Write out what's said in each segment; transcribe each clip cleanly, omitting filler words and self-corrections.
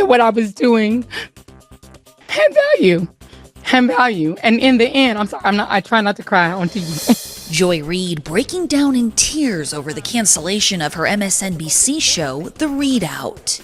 that what I was doing had value. And in the end, I'm sorry, I try not to cry on TV. Joy Reid breaking down in tears over the cancellation of her MSNBC show, The Readout.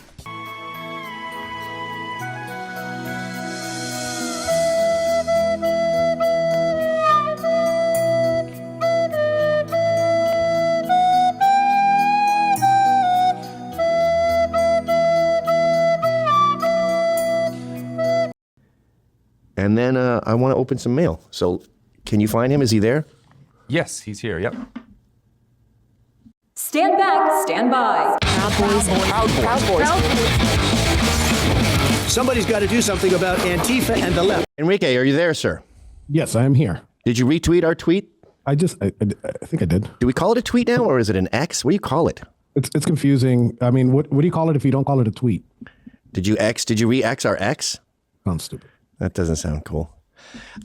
And then I want to open some mail. So can you find him? Is he there? Yes, he's here. Yep. Stand back, stand by. Proud Boys. Somebody's got to do something about Antifa and the left. Enrique, are you there, sir? Yes, I am here. Did you retweet our tweet? I think I did. Do we call it a tweet now, or is it an X? What do you call it? It's confusing. I mean, what do you call it if you don't call it a tweet? Did you re-X our X? Sounds stupid. That doesn't sound cool.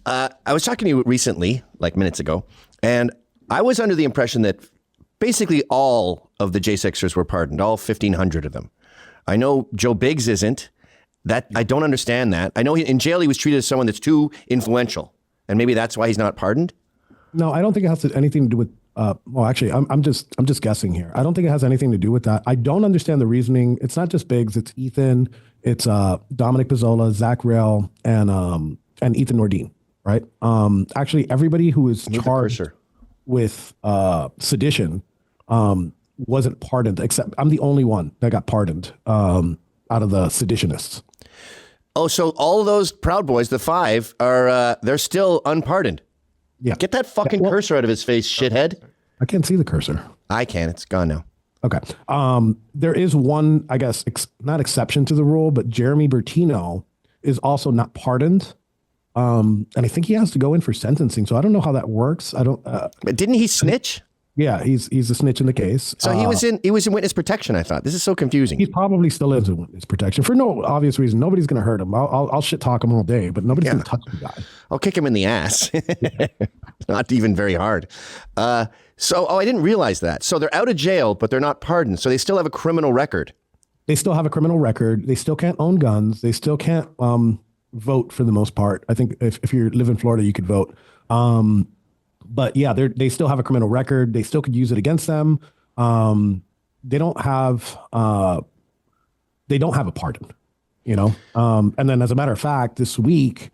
I was talking to you recently, like minutes ago, and I was under the impression that basically all of the J6ers were pardoned, all 1,500 of them. I know Joe Biggs isn't. That I don't understand that. I know in jail he was treated as someone that's too influential, and maybe that's why he's not pardoned. No, I don't think it has anything to do with. Well, actually, I'm just guessing here. I don't think it has anything to do with that. I don't understand the reasoning. It's not just Biggs. It's Ethan. It's Dominic Pizzola, Zach Rail, and Ethan Nordine. Right. Actually, everybody who is charged with sedition wasn't pardoned. Except I'm the only one that got pardoned out of the seditionists. Oh, so all of those Proud Boys, the 5, are they're still unpardoned. Yeah. Get that fucking cursor out of his face, shithead. I can't see the cursor. I can. It's gone now. Okay. There is one, I guess, not exception to the rule, but Jeremy Bertino is also not pardoned. And I think he has to go in for sentencing. So I don't know how that works. I don't. Didn't he snitch? Yeah, he's a snitch in the case. So he was in witness protection. I thought this is so confusing. He probably still is in witness protection for no obvious reason. Nobody's going to hurt him. I'll shit talk him all day, but nobody's going to touch the guy. I'll kick him in the ass. Not even very hard. I didn't realize that. So they're out of jail, but they're not pardoned. So they still have a criminal record. They still have a criminal record. They still can't own guns. They still can't vote for the most part. I think if you live in Florida, you could vote. But yeah, they still have a criminal record. They still could use it against them. They don't have a pardon, you know? And then as a matter of fact, this week,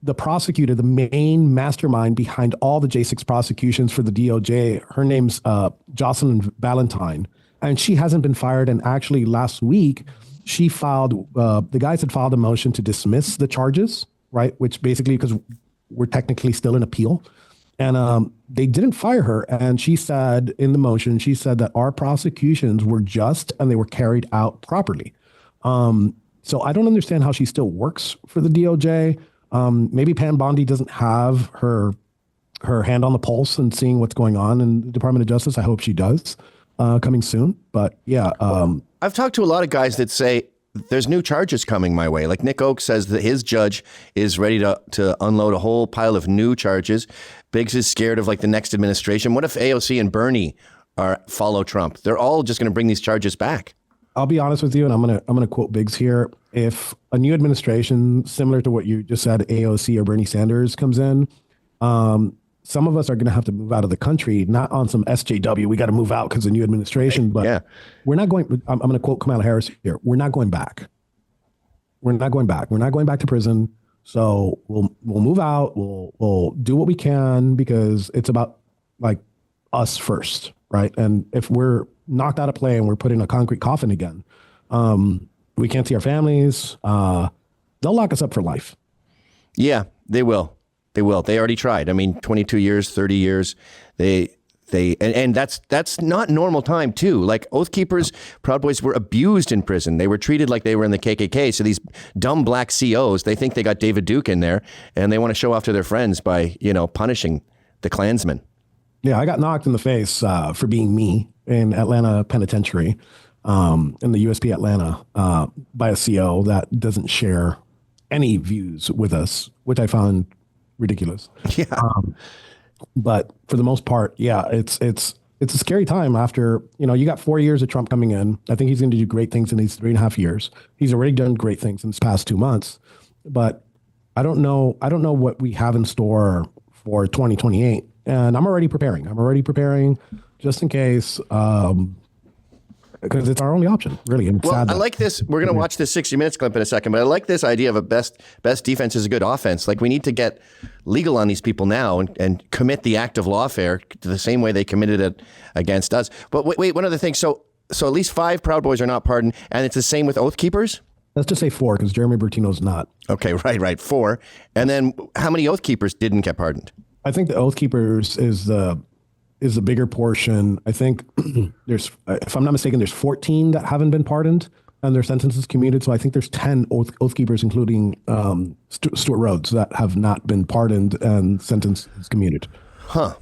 the prosecutor, the main mastermind behind all the J6 prosecutions for the DOJ, her name's Jocelyn Valentine, and she hasn't been fired. And actually last week, she filed, the guys had filed a motion to dismiss the charges, right? Which basically, because we're technically still in appeal. And they didn't fire her. And she said in the motion, she said that our prosecutions were just and they were carried out properly. So I don't understand how she still works for the DOJ. Maybe Pam Bondi doesn't have her hand on the pulse and seeing what's going on in the Department of Justice. I hope she does coming soon. But yeah. I've talked to a lot of guys that say, there's new charges coming my way. Like Nick Oak says that his judge is ready to unload a whole pile of new charges. Biggs is scared of like the next administration. What if AOC and Bernie follow Trump? They're all just going to bring these charges back. I'll be honest with you, and I'm gonna quote Biggs here. If a new administration similar to what you just said, AOC or Bernie Sanders comes in, some of us are going to have to move out of the country, not on some SJW. We got to move out because of new administration. But yeah, we're not going. I'm going to quote Kamala Harris here. We're not going back. We're not going back. We're not going back to prison. So we'll move out. We'll do what we can because it's about like us first, right? And if we're knocked out of play and we're put in a concrete coffin again, we can't see our families. They'll lock us up for life. Yeah, they will. They will. They already tried. I mean, 22 years, 30 years. And that's not normal time too. Like Oath Keepers, Proud Boys were abused in prison. They were treated like they were in the KKK. So these dumb black COs, they think they got David Duke in there and they want to show off to their friends by, punishing the Klansmen. Yeah, I got knocked in the face for being me in Atlanta Penitentiary, in the USP Atlanta, by a CO that doesn't share any views with us, which I found ridiculous. Yeah. But for the most part, yeah, it's it's a scary time after, you got 4 years of Trump coming in. I think he's going to do great things in these 3.5 years. He's already done great things in this past 2 months, but I don't know what we have in store for 2028. And I'm already preparing just in case, because it's our only option, really. And I like this. We're going to watch this 60 Minutes clip in a second, but I like this idea of a best defense is a good offense. Like, we need to get legal on these people now and commit the act of lawfare the same way they committed it against us. But wait, one other thing. So at least 5 Proud Boys are not pardoned, and it's the same with Oath Keepers? Let's just say 4, because Jeremy Bertino's not. Okay, right. 4. And then how many Oath Keepers didn't get pardoned? I think the Oath Keepers is the bigger portion. I think there's, if I'm not mistaken, there's 14 that haven't been pardoned and their sentences commuted. So I think there's 10 Oath Keepers, including Stuart Rhodes, that have not been pardoned and sentences commuted. Huh.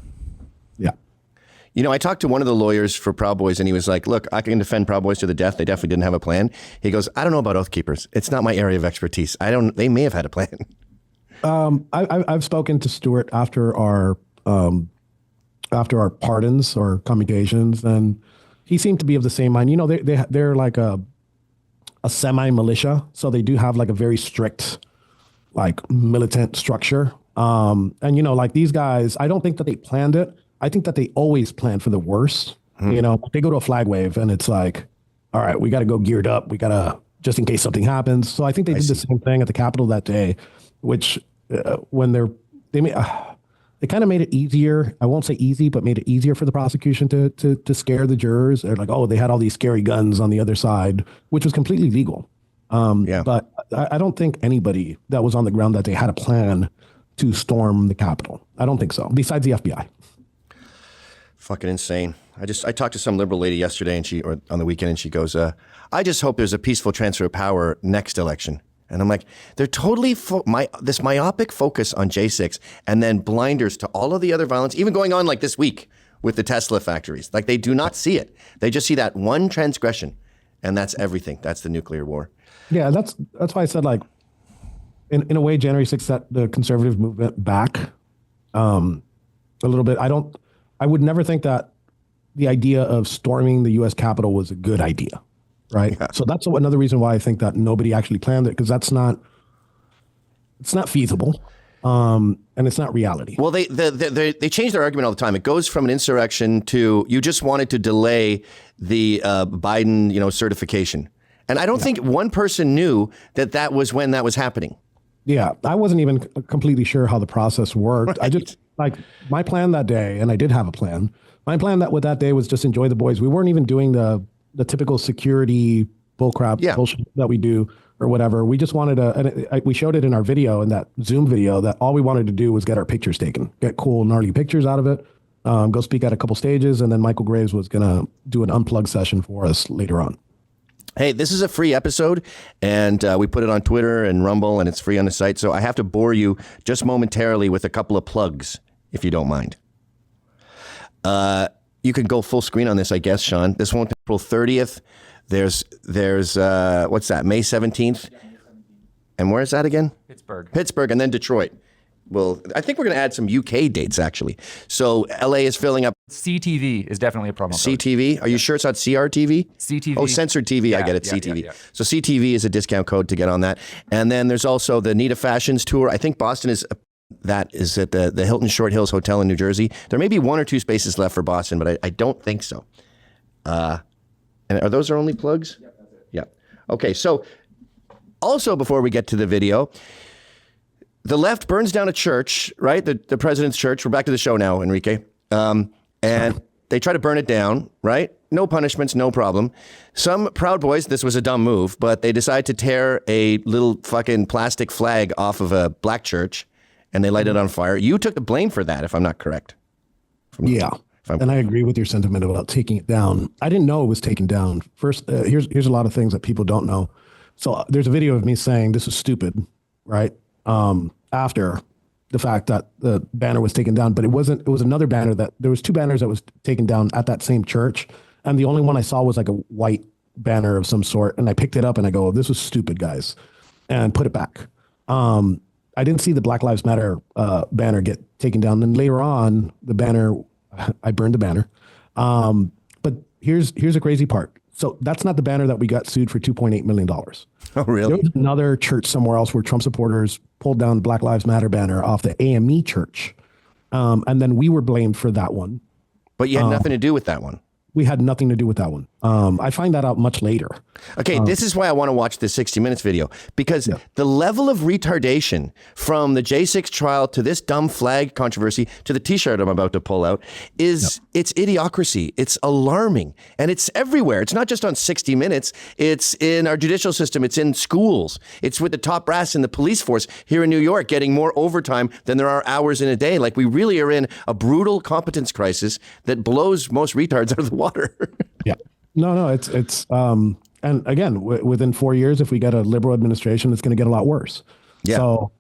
Yeah. I talked to one of the lawyers for Proud Boys, and he was like, look, I can defend Proud Boys to the death. They definitely didn't have a plan. He goes, I don't know about Oath Keepers. It's not my area of expertise. They may have had a plan. I've spoken to Stuart after our pardons or commutations, and he seemed to be of the same mind. They're like a semi-militia, so they do have like a very strict, like, militant structure. And like these guys, I don't think that they planned it. I think that they always plan for the worst. They go to a flag wave and it's like, all right, we got to go geared up. We got to, just in case something happens. So I think they did the same thing at the Capitol that day, which when they kind of made it easier. I won't say easy, but made it easier for the prosecution to scare the jurors. They're like, oh, they had all these scary guns on the other side, which was completely legal. But I don't think anybody that was on the ground that day had a plan to storm the Capitol. I don't think so, besides the FBI. Fucking insane. I talked to some liberal lady yesterday or on the weekend, and she goes, I just hope there's a peaceful transfer of power next election. And I'm like, they're totally this myopic focus on J6 and then blinders to all of the other violence, even going on like this week with the Tesla factories. Like, they do not see it. They just see that one transgression, and that's everything. That's the nuclear war. Yeah, that's why I said, like, in a way, January 6th set the conservative movement back a little bit. I would never think that the idea of storming the U.S. Capitol was a good idea, right? Yeah. So that's another reason why I think that nobody actually planned it, because it's not feasible, and it's not reality. Well, they change their argument all the time. It goes from an insurrection to you just wanted to delay the Biden, certification, and I don't think one person knew that was when that was happening. Yeah, I wasn't even completely sure how the process worked. Right. I just, like, my plan that day, and I did have a plan. My plan that day was just enjoy the boys. We weren't even doing the typical security bullcrap bullshit that we do or whatever. We just wanted we showed it in our video, in that Zoom video, that all we wanted to do was get our pictures taken, get cool, gnarly pictures out of it, go speak at a couple stages, and then Michael Graves was going to do an unplugged session for us later on. Hey, this is a free episode, and we put it on Twitter and Rumble, and it's free on the site. So I have to bore you just momentarily with a couple of plugs, if you don't mind. You can go full screen on this, I guess, Sean. This one, April 30th. There's what's that? May 17th. And where is that again? Pittsburgh, and then Detroit. Well, I think we're going to add some UK dates, actually. So LA is filling up. CTV is definitely a promo code. CTV? Are you sure it's not CRTV? CTV. Oh, censored TV. Yeah, I get it. yeah, CTV. yeah. So CTV is a discount code to get on that. And then there's also the Nita Fashions Tour. I think Boston is at the Hilton Short Hills Hotel in New Jersey. There may be 1 or 2 spaces left for Boston, but I don't think so. And are those our only plugs? Yeah, that's it. Yeah. Okay. So also, before we get to the video, the left burns down a church, right? The president's church. We're back to the show now, Enrique. And they try to burn it down, right? No punishments, no problem. Some Proud Boys, this was a dumb move, but they decide to tear a little fucking plastic flag off of a black church, and they light it on fire. You took the blame for that, if I'm not correct. And I agree with your sentiment about taking it down. I didn't know it was taken down. First, here's a lot of things that people don't know. So there's a video of me saying this is stupid, right? After the fact that the banner was taken down, but it was another banner there was 2 banners that was taken down at that same church. And the only one I saw was like a white banner of some sort. And I picked it up and I go, this was stupid, guys, and put it back. I didn't see the Black Lives Matter banner get taken down. Then later on, the banner, I burned the banner. But here's a crazy part. So that's not the banner that we got sued for $2.8 million. Oh, really? There was another church somewhere else where Trump supporters pulled down Black Lives Matter banner off the AME church. And then we were blamed for that one. But you had nothing to do with that one. We had nothing to do with that one. I find that out much later. Okay, this is why I want to watch this 60 Minutes video, because the level of retardation from the J6 trial to this dumb flag controversy to the T-shirt I'm about to pull out is it's idiocracy. It's alarming, and it's everywhere. It's not just on 60 Minutes. It's in our judicial system. It's in schools. It's with the top brass in the police force here in New York getting more overtime than there are hours in a day. Like, we really are in a brutal competence crisis that blows most retards out of the water. Yeah. No, it's and again, within 4 years, if we get a liberal administration, it's going to get a lot worse. Yeah. So,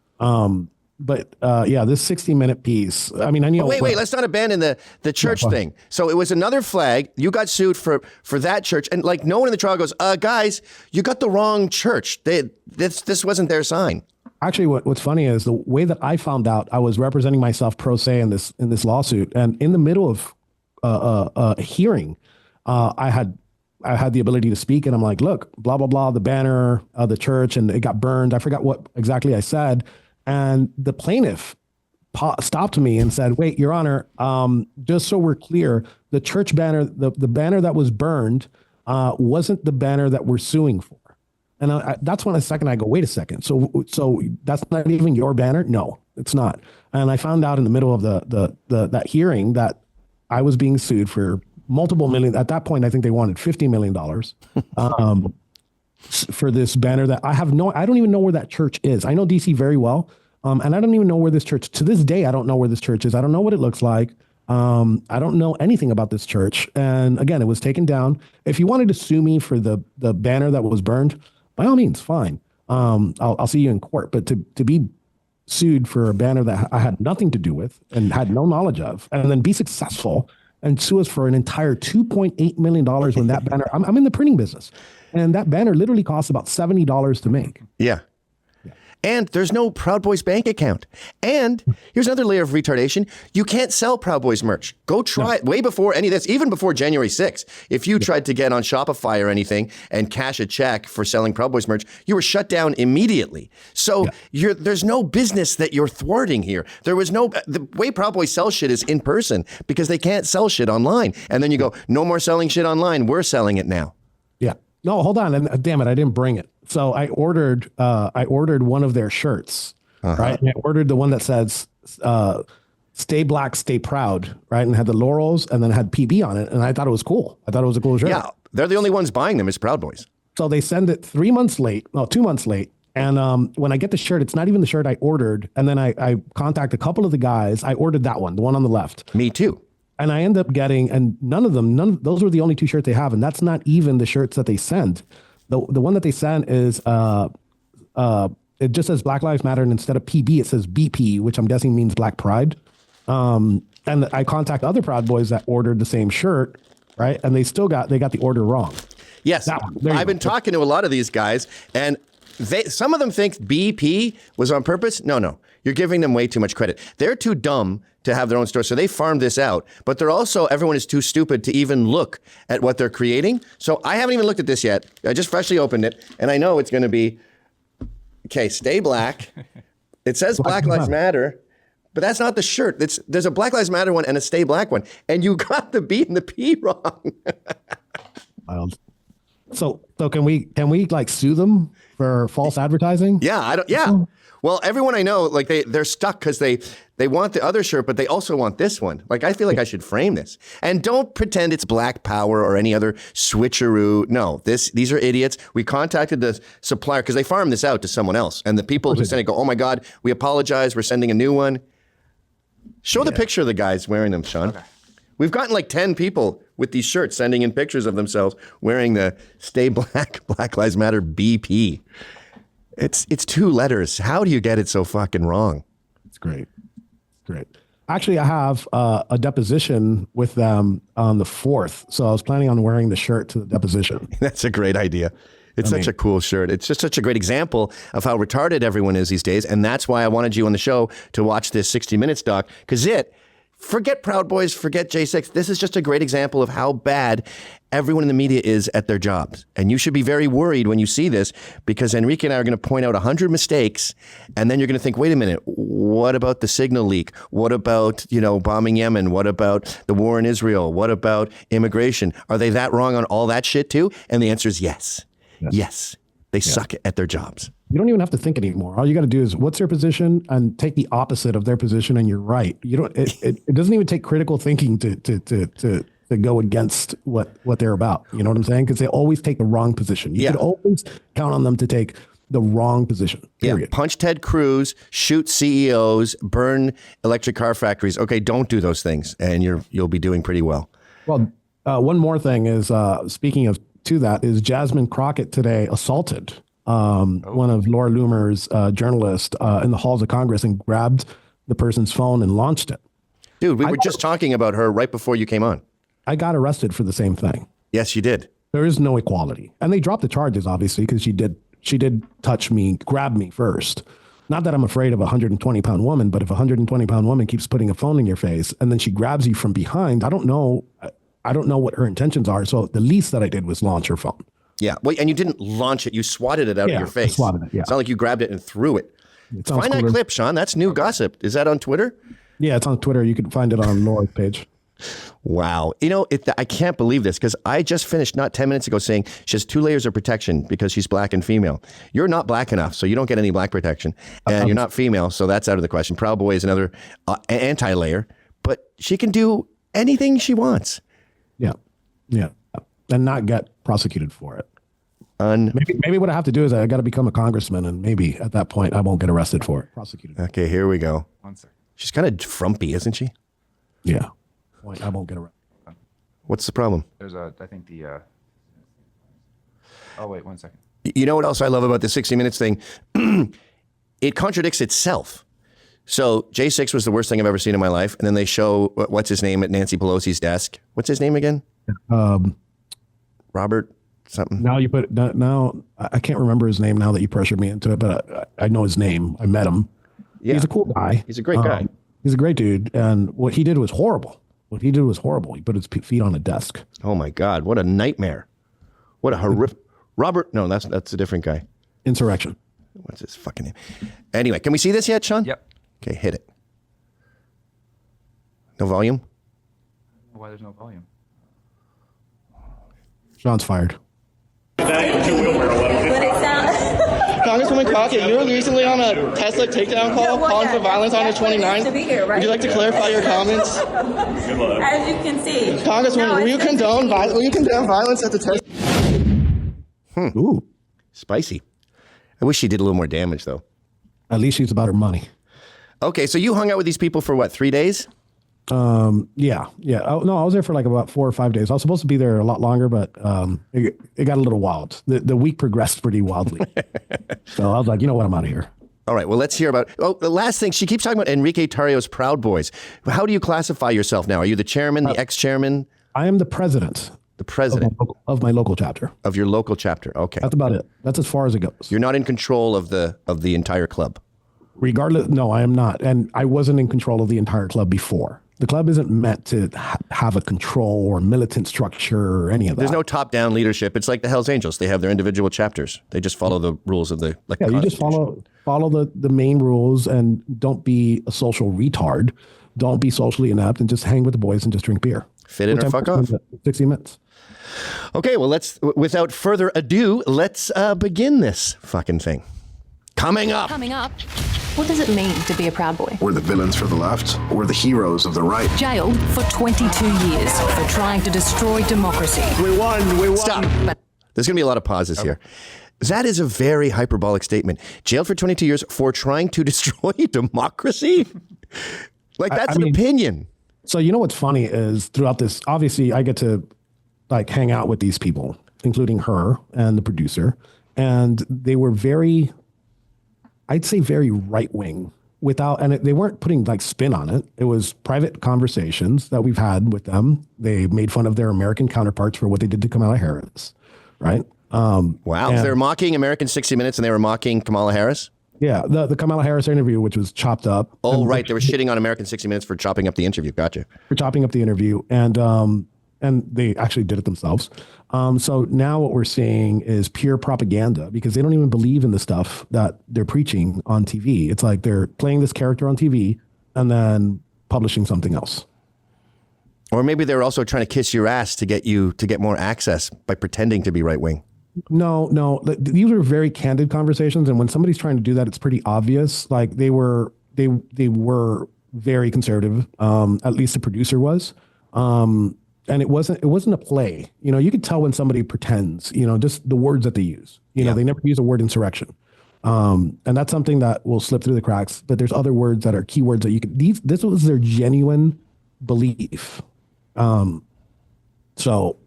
this 60-minute piece. I mean, I know. Wait, let's not abandon the church thing. So it was another flag. You got sued for that church, and like no one in the trial goes, guys, you got the wrong church. This wasn't their sign. Actually, what's funny is the way that I found out. I was representing myself pro se in this lawsuit, and in the middle of a hearing, I had the ability to speak, and I'm like, look, blah, blah, blah, the banner of the church, and it got burned. I forgot what exactly I said. And the plaintiff stopped me and said, wait, Your Honor, just so we're clear, the church banner, the banner that was burned wasn't the banner that we're suing for. And that's when I go, wait a second. So that's not even your banner? No, it's not. And I found out in the middle of that hearing that I was being sued for multiple million. At that point, I think they wanted $50 million for this banner that I don't even know where that church is. I know DC very well. And I don't even know where this church, to this day, I don't know where this church is. I don't know what it looks like. I don't know anything about this church. And again, it was taken down. If you wanted to sue me for the banner that was burned, by all means, fine. I'll see you in court. But to be sued for a banner that I had nothing to do with and had no knowledge of, and then be successful and sue us for an entire $2.8 million when that banner, I'm in the printing business, and that banner literally costs about $70 to make. Yeah. And there's no Proud Boys bank account. And here's another layer of retardation. You can't sell Proud Boys merch. Go try it way before any of this, even before January 6th. If you tried to get on Shopify or anything and cash a check for selling Proud Boys merch, you were shut down immediately. So there's no business that you're thwarting here. There was the way Proud Boys sell shit is in person because they can't sell shit online. And then you go, no more selling shit online. We're selling it now. Yeah. No, hold on. And damn it, I didn't bring it. So I ordered one of their shirts, right? And I ordered the one that says, stay black, stay proud, right? And had the laurels and then had PB on it. And I thought it was cool. I thought it was a cool shirt. Yeah. They're the only ones buying them is Proud Boys. So they send it 2 months late. And when I get the shirt, it's not even the shirt I ordered. And then I contact a couple of the guys. I ordered that one, the one on the left. Me too. And I end up getting, and none of those were the only two shirts they have. And that's not even the shirts that they send. The one that they sent is, it just says Black Lives Matter, and instead of PB, it says BP, which I'm guessing means Black Pride. And I contact other Proud Boys that ordered the same shirt, right? And they got the order wrong. Yes, I've been talking to a lot of these guys, and some of them think BP was on purpose. No, you're giving them way too much credit. They're too dumb to have their own store, so they farmed this out. But everyone is too stupid to even look at what they're creating. So I haven't even looked at this yet. I just freshly opened it, and I know it's going to be, okay, stay black. It says Black Lives Matter, but that's not the shirt. There's a Black Lives Matter one and a Stay Black one, and you got the B and the P wrong. Wild. So can we like sue them for false advertising? Yeah. Well, everyone I know, like they're stuck because they want the other shirt, but they also want this one. Like, I feel like I should frame this. And don't pretend it's Black Power or any other switcheroo. No, these are idiots. We contacted the supplier because they farmed this out to someone else. And the people who sent it go, oh my God, we apologize. We're sending a new one. Show the picture of the guys wearing them, Sean. Okay. We've gotten like 10 people with these shirts sending in pictures of themselves wearing the Stay Black, Black Lives Matter BP. It's 2 letters. How do you get it so fucking wrong? It's great. Actually, I have a deposition with them on the 4th. So I was planning on wearing the shirt to the deposition. That's a great idea. It's such a cool shirt. It's just such a great example of how retarded everyone is these days. And that's why I wanted you on the show to watch this 60 Minutes doc, because Forget Proud Boys, forget J6. This is just a great example of how bad everyone in the media is at their jobs. And you should be very worried when you see this, because Enrique and I are going to point out 100 mistakes, and then you're going to think, wait a minute, what about the signal leak? What about, bombing Yemen? What about the war in Israel? What about immigration? Are they that wrong on all that shit too? And the answer is yes. Yes. They suck at their jobs. You don't even have to think anymore. All you got to do is what's their position and take the opposite of their position, and you're right. You don't. It doesn't even take critical thinking to go against what they're about. You know what I'm saying? Because they always take the wrong position. You can always count on them to take the wrong position. Period. Yeah. Punch Ted Cruz, shoot CEOs, burn electric car factories. Okay, don't do those things, and you'll be doing pretty well. Well, one more thing is speaking of to that is Jasmine Crockett today assaulted one of Laura Loomer's journalists in the halls of Congress and grabbed the person's phone and launched it. Dude, we were just talking about her right before you came on. I got arrested for the same thing. Yes, you did. There is no equality. And they dropped the charges, obviously, because she did touch me, grab me first. Not that I'm afraid of a 120-pound woman, but if a 120-pound woman keeps putting a phone in your face and then she grabs you from behind, I don't know what her intentions are. So the least that I did was launch her phone. Yeah. Well, and you didn't launch it. You swatted it out of your face. I swatted it, yeah. It's not like you grabbed it and threw it. Find that clip, Sean. That's new gossip. Is that on Twitter? Yeah, it's on Twitter. You can find it on Laura's page. Wow. I can't believe this, because I just finished not 10 minutes ago saying she has 2 layers of protection because she's black and female. You're not black enough, so you don't get any black protection. And you're not female, so that's out of the question. Proud Boy is another anti-layer, but she can do anything she wants. Yeah. Yeah. And not get prosecuted for it. Maybe what I have to do is I got to become a congressman, and maybe at that point I won't get arrested for it. Prosecuted. Okay, here we go. 1 second. She's kind of frumpy, isn't she? Yeah. I won't get arrested. What's the problem? There's oh wait, 1 second. You know what else I love about the 60 Minutes thing? It contradicts itself. So J6 was the worst thing I've ever seen in my life. And then they show, what's his name at Nancy Pelosi's desk? What's his name again? Robert something. Now I can't remember his name now that you pressured me into it, but I know his name. I met him. Yeah. He's a cool guy. He's a great guy. He's a great dude. And what he did was horrible. He put his feet on a desk. Oh my God. What a nightmare. What a horrific. Robert. No, that's a different guy. Insurrection. What's his fucking name? Anyway, can we see this yet, Sean? Yep. Okay, hit it. No volume? Why there's no volume? Sean's fired. But it sounds... Congresswoman Crockett, you were recently on a Tesla takedown call calling for violence on the 29th. Would you like to clarify your comments? As you can see. Congresswoman, will you condone violence at the Tesla? Ooh, spicy. I wish she did a little more damage, though. At least she's about her money. Okay, so you hung out with these people for what, 3 days? Yeah. No, I was there for like about 4 or 5 days. I was supposed to be there a lot longer, but it got a little wild. The week progressed pretty wildly. So I was like, you know what, I'm out of here. All right, well, let's hear about, the last thing. She keeps talking about Enrique Tarrio's Proud Boys. How do you classify yourself now? Are you the chairman, the ex-chairman? I am the president. The president? Of my local chapter. Of your local chapter, okay. That's about it. That's as far as it goes. You're not in control of the entire club? Regardless, no, I am not. And I wasn't in control of the entire club before. The club isn't meant to have a control or militant structure or any of that. There's no top-down leadership. It's like the Hells Angels. They have their individual chapters. They just follow the rules of the Yeah, you just follow the main rules, and don't be a social retard. Don't be socially inept, and just hang with the boys and just drink beer. Fit in or fuck off. 60 minutes. Okay, well, without further ado, let's begin this fucking thing. Coming up. What does it mean to be a Proud Boy? We're the villains for the left. We're the heroes of the right. Jailed for 22 years for trying to destroy democracy. We won. Stop. There's going to be a lot of pauses here. That is a very hyperbolic statement. Jailed for 22 years for trying to destroy democracy? Like, that's an opinion. So, you know what's funny is throughout this, obviously, I get to like hang out with these people, including her and the producer. And they were very, I'd say very right-wing and they weren't putting like spin on it. It was private conversations that we've had with them. They made fun of their American counterparts for what they did to Kamala Harris, right? Wow. They're mocking American 60 Minutes and they were mocking Kamala Harris? Yeah, the Kamala Harris interview, which was chopped up. Oh, right. They were shitting on American 60 Minutes for chopping up the interview. Gotcha. For chopping up the interview, and they actually did it themselves. So now what we're seeing is pure propaganda because they don't even believe in the stuff that they're preaching on TV. It's like they're playing this character on TV and then publishing something else. Or maybe they're also trying to kiss your ass to get more access by pretending to be right wing. No. These are very candid conversations, and when somebody's trying to do that, it's pretty obvious. Like they were very conservative. At least the producer was. And it wasn't a play. You could tell when somebody pretends, just the words that they use. They never use the word insurrection. And that's something that will slip through the cracks. But there's other words that are keywords that you could, this was their genuine belief. So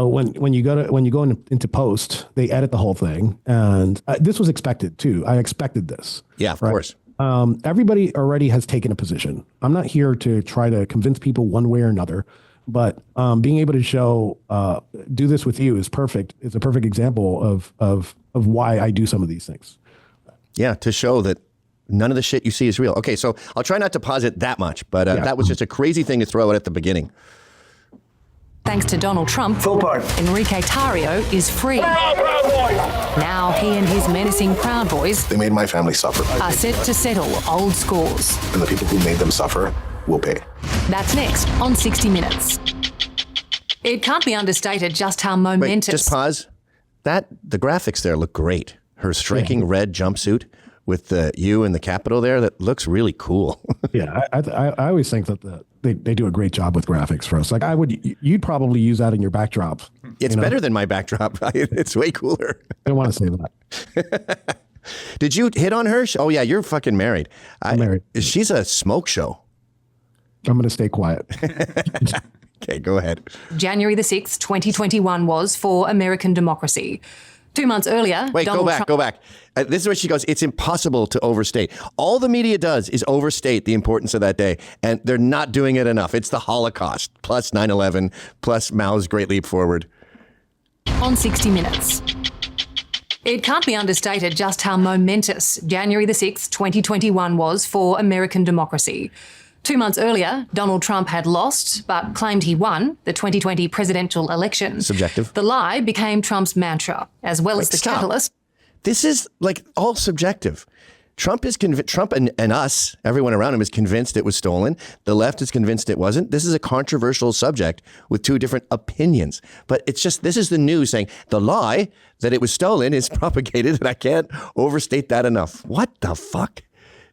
when you go into post, they edit the whole thing. And this was expected too. I expected this. Yeah, of course. Everybody already has taken a position. I'm not here to try to convince people one way or another, but being able to show, do this with you is perfect. It's a perfect example of why I do some of these things. Yeah, to show that none of the shit you see is real. Okay, so I'll try not to pause it that much, but that was just a crazy thing to throw out at the beginning. Thanks to Donald Trump, Enrique Tarrio is free. Now he and his menacing Proud Boys They made my family suffer. are set to settle old scores. And the people who made them suffer will pay. That's next on 60 Minutes. It can't be understated just how momentous... Wait, just pause. The graphics there look great. Her striking red jumpsuit with the U and the capital there, that looks really cool. Yeah, I always think that they do a great job with graphics for us. Like you'd probably use that in your backdrop. It's better than my backdrop. It's way cooler. I don't want to say that. Did you hit on her? Oh yeah, you're fucking married. I'm married. She's a smoke show. I'm going to stay quiet. Okay, go ahead. January the 6th, 2021 was for American democracy. 2 months earlier... Wait, go back. This is where she goes, it's impossible to overstate. All the media does is overstate the importance of that day, and they're not doing it enough. It's the Holocaust, plus 9/11, plus Mao's Great Leap Forward. On 60 Minutes. It can't be understated just how momentous January the 6th, 2021 was for American democracy. 2 months earlier, Donald Trump had lost, but claimed he won the 2020 presidential election. Subjective. The lie became Trump's mantra, as well as the catalyst. This is like all subjective. Trump and us, everyone around him, is convinced it was stolen. The left is convinced it wasn't. This is a controversial subject with two different opinions. But it's just, this is the news saying the lie that it was stolen is propagated, and I can't overstate that enough. What the fuck?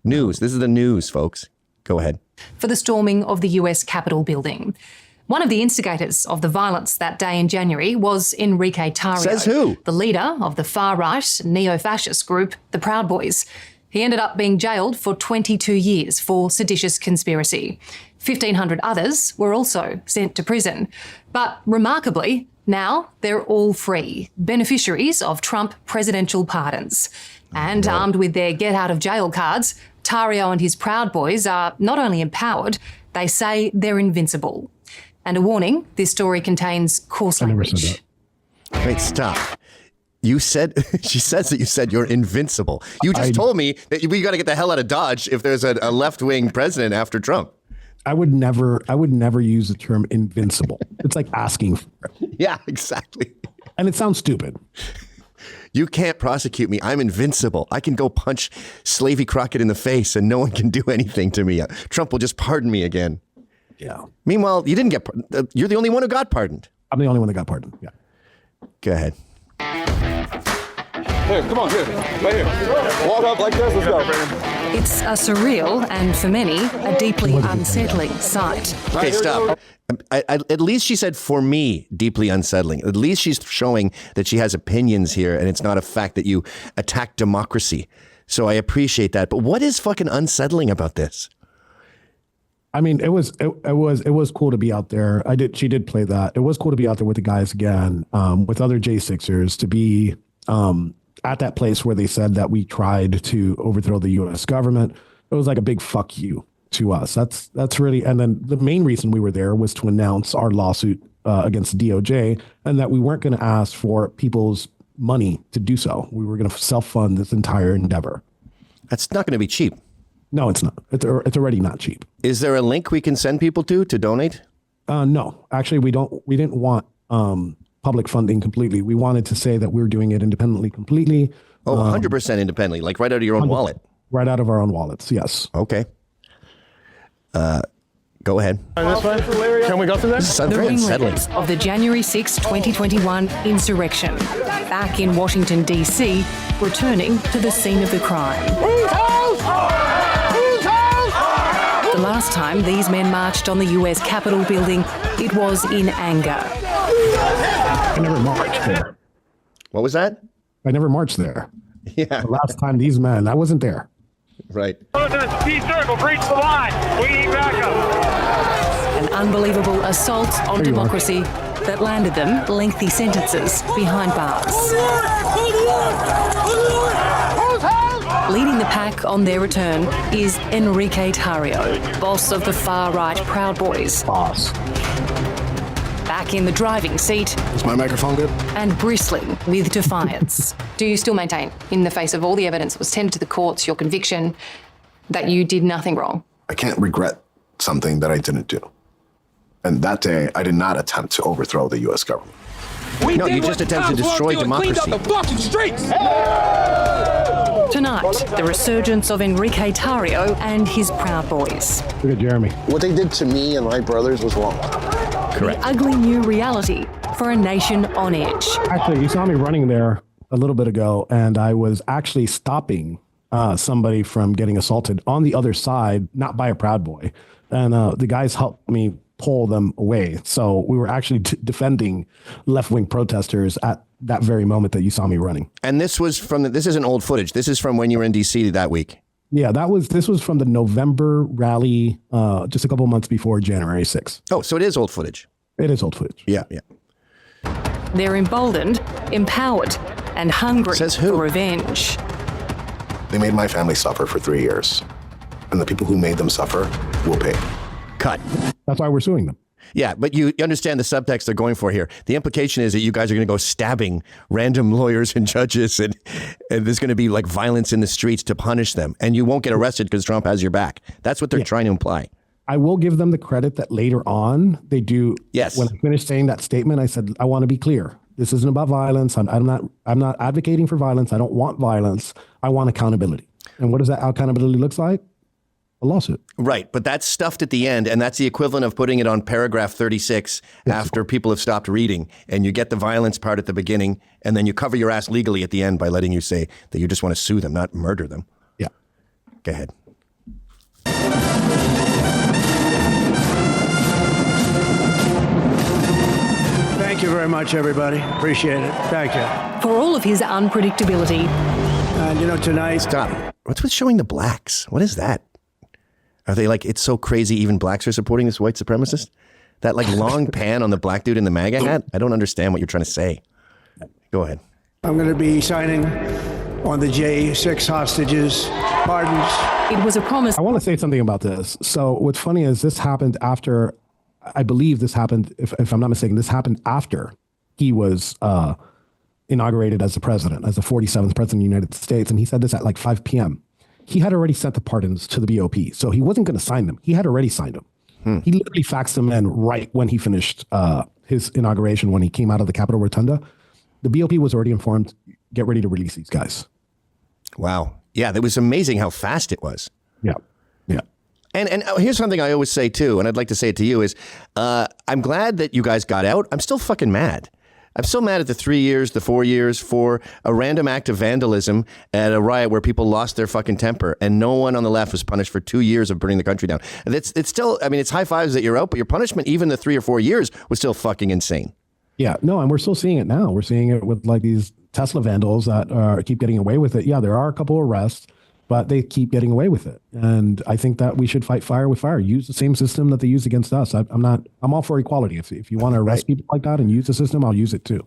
News. This is the news, folks. Go ahead. For the storming of the US Capitol building. One of the instigators of the violence that day in January was Enrique Tarrio. Says who? The leader of the far-right neo-fascist group, the Proud Boys. He ended up being jailed for 22 years for seditious conspiracy. 1,500 others were also sent to prison. But remarkably, now they're all free, beneficiaries of Trump presidential pardons. And armed with their get-out-of-jail cards, Tarrio and his Proud Boys are not only empowered, they say they're invincible. And a warning, this story contains coarse language. Wait, stop. You said, she says that you said you're invincible. You just told me that we got to get the hell out of Dodge if there's a left-wing president after Trump. I would never use the term invincible. It's like asking for it. Yeah, exactly. And it sounds stupid. You can't prosecute me. I'm invincible. I can go punch Slavey Crockett in the face and no one can do anything to me. Trump will just pardon me again. Yeah. Meanwhile, you didn't get you're the only one who got pardoned. I'm the only one that got pardoned. Yeah. Go ahead. Here, come on, here. Right here. Walk up like this. Let's go. It's a surreal and, for many, a deeply unsettling sight. Okay, stop. At least she said, for me, deeply unsettling. At least she's showing that she has opinions here and it's not a fact that you attack democracy. So I appreciate that. But what is fucking unsettling about this? I mean, it was cool to be out there. She did play that. It was cool to be out there with the guys again, with other J6ers, to be at that place where they said that we tried to overthrow the U.S. government. It was like a big fuck you to us. That's really, and then the main reason we were there was to announce our lawsuit against DOJ, and that we weren't going to ask for people's money to do so. We were going to self-fund this entire endeavor. That's not going to be cheap. No, it's not. It's already not cheap. Is there a link we can send people to donate? No, actually, we didn't want public funding completely. We wanted to say that we're doing it independently completely. Oh, 100% independently, like right out of your own wallet. Right out of our own wallets, yes. Okay. Go ahead. This way? Can we go through there? The ringleaders of the January 6, 2021 insurrection, back in Washington, D.C., returning to the scene of the crime. The last time these men marched on the US Capitol building, it was in anger. I never marched there. What was that? I never marched there. Yeah. The last time these men, I wasn't there. Right. T-circle, breach the line. We need backup. An unbelievable assault on democracy that landed them lengthy sentences behind bars. Leading the pack on their return is Enrique Tarrio, boss of the far-right Proud Boys. Boss. Back in the driving seat. Is my microphone good? And bristling with defiance. Do you still maintain, in the face of all the evidence that was tendered to the courts, your conviction that you did nothing wrong? I can't regret something that I didn't do. And that day, I did not attempt to overthrow the U.S. government. No, you just attempted to destroy democracy. Tonight, the resurgence of Enrique Tarrio and his Proud Boys. Look at Jeremy. What they did to me and my brothers was wrong. Correct. The ugly new reality for a nation on edge. Actually, you saw me running there a little bit ago, and I was actually stopping somebody from getting assaulted on the other side, not by a Proud Boy. And the guys helped me pull them away. So we were actually defending left-wing protesters at that very moment that you saw me running. And this was this isn't old footage. This is from when you were in D.C. that week. Yeah, this was from the November rally, just a couple months before January 6th. Oh, so it is old footage. It is old footage. Yeah, yeah. They're emboldened, empowered, and hungry Says who? for revenge. They made my family suffer for 3 years. And the people who made them suffer will pay. Cut. That's why we're suing them. Yeah, but you understand the subtext they're going for here. The implication is that you guys are going to go stabbing random lawyers and judges, and there's going to be like violence in the streets to punish them, and you won't get arrested because Trump has your back. That's what they're trying to imply. I will give them the credit that later on they do. Yes. When I finished saying that statement, I said, I want to be clear. This isn't about violence. I'm not advocating for violence. I don't want violence. I want accountability. And what does that accountability look like? A lawsuit. Right, but that's stuffed at the end, and that's the equivalent of putting it on paragraph 36 after people have stopped reading, and you get the violence part at the beginning, and then you cover your ass legally at the end by letting you say that you just want to sue them, not murder them. Yeah. Go ahead. Thank you very much, everybody. Appreciate it. Thank you. For all of his unpredictability. And tonight... Stop. What's with showing the blacks? What is that? Are they like, it's so crazy even blacks are supporting this white supremacist? That like long pan on the black dude in the MAGA hat? I don't understand what you're trying to say. Go ahead. I'm going to be signing on the J6 hostages, pardons. It was a promise. I want to say something about this. So what's funny is this happened after, I believe this happened, if I'm not mistaken, this happened after he was inaugurated as the president, as the 47th president of the United States. And he said this at like 5 p.m. He had already sent the pardons to the BOP, so he wasn't going to sign them. He had already signed them. He literally faxed them in right when he finished his inauguration, when he came out of the Capitol Rotunda. The BOP was already informed, get ready to release these guys. Wow. Yeah, that was amazing how fast it was. Yeah, yeah. And here's something I always say too, and I'd like to say it to you is, I'm glad that you guys got out. I'm still fucking mad. I'm still mad at the 3 years, the 4 years for a random act of vandalism at a riot where people lost their fucking temper and no one on the left was punished for 2 years of burning the country down. It's still, I mean, it's high fives that you're out, but your punishment, even the 3 or 4 years, was still fucking insane. Yeah, no, and we're still seeing it now. We're seeing it with like these Tesla vandals that keep getting away with it. Yeah, there are a couple arrests, but they keep getting away with it. And I think that we should fight fire with fire. Use the same system that they use against us. I'm all for equality. If you want to arrest people like that and use the system, I'll use it too.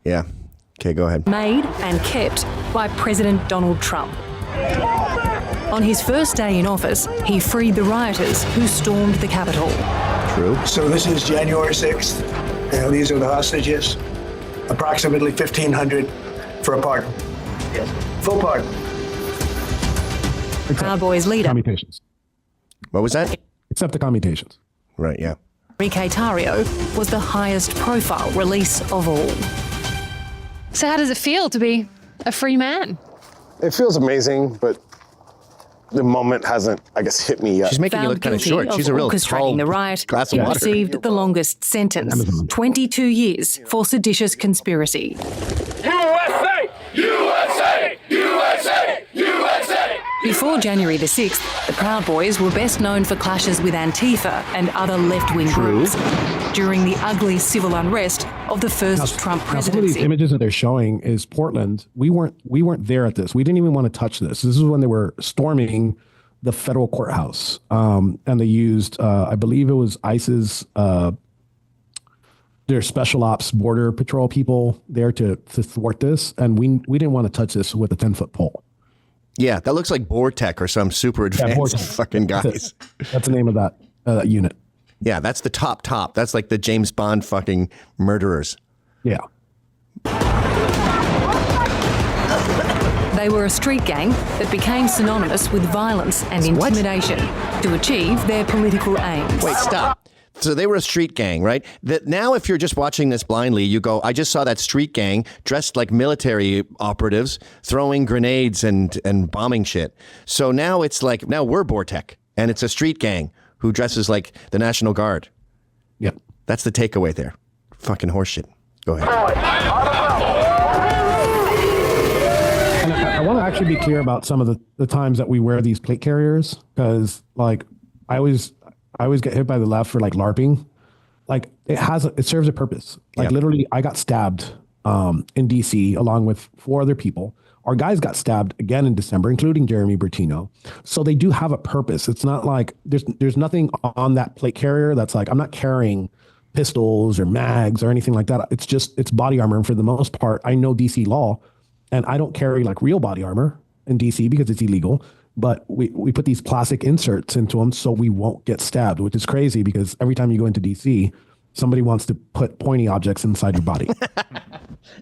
Yeah. Okay, go ahead. Made and kept by President Donald Trump. On his first day in office, he freed the rioters who stormed the Capitol. True. So this is January 6th. These are the hostages. Approximately 1,500 For a pardon. Yes. Full pardon. Proud Boys leader Commutations. What was that? Except the commutations. Right, yeah. Enrique Tarrio was the highest profile release of all. So how does it feel to be a free man? It feels amazing, but the moment hasn't, I guess, hit me yet. She's making you look kind of short. She's a real tall orchestrating the riot, glass he of water. received the longest sentence, 22 years for seditious conspiracy. USA! USA! USA! USA! Before January the 6th, the Proud Boys were best known for clashes with Antifa and other left-wing groups during the ugly civil unrest of the first Trump Some of these presidency. images that they're showing is Portland. We weren't there at this. We didn't even want to touch this. This is when they were storming the federal courthouse, and they used, I believe it was ICE's, their special ops border patrol people there to thwart this, and we didn't want to touch this with a 10-foot pole. Yeah, that looks like Bortec or some super advanced fucking guys. That's the name of that unit. Yeah, that's the top. That's like the James Bond fucking murderers. Yeah. They were a street gang that became synonymous with violence and intimidation to achieve their political aims. Wait, stop. So they were a street gang, right? That now if you're just watching this blindly, you go, I just saw that street gang dressed like military operatives throwing grenades and bombing shit. So now it's like, now we're Bortec and it's a street gang who dresses like the National Guard. Yep. That's the takeaway there. Fucking horseshit. Go ahead. And I want to actually be clear about some of the times that we wear these plate carriers, because like I always get hit by the left for like LARPing. Like it serves a purpose. Like literally I got stabbed in DC along with 4 other people. Our guys got stabbed again in December, including Jeremy Bertino. So they do have a purpose. It's not like there's nothing on that plate carrier that's like, I'm not carrying pistols or mags or anything like that. It's body armor. And for the most part, I know DC law and I don't carry like real body armor in DC because it's illegal. But we put these plastic inserts into them so we won't get stabbed, which is crazy because every time you go into DC, somebody wants to put pointy objects inside your body.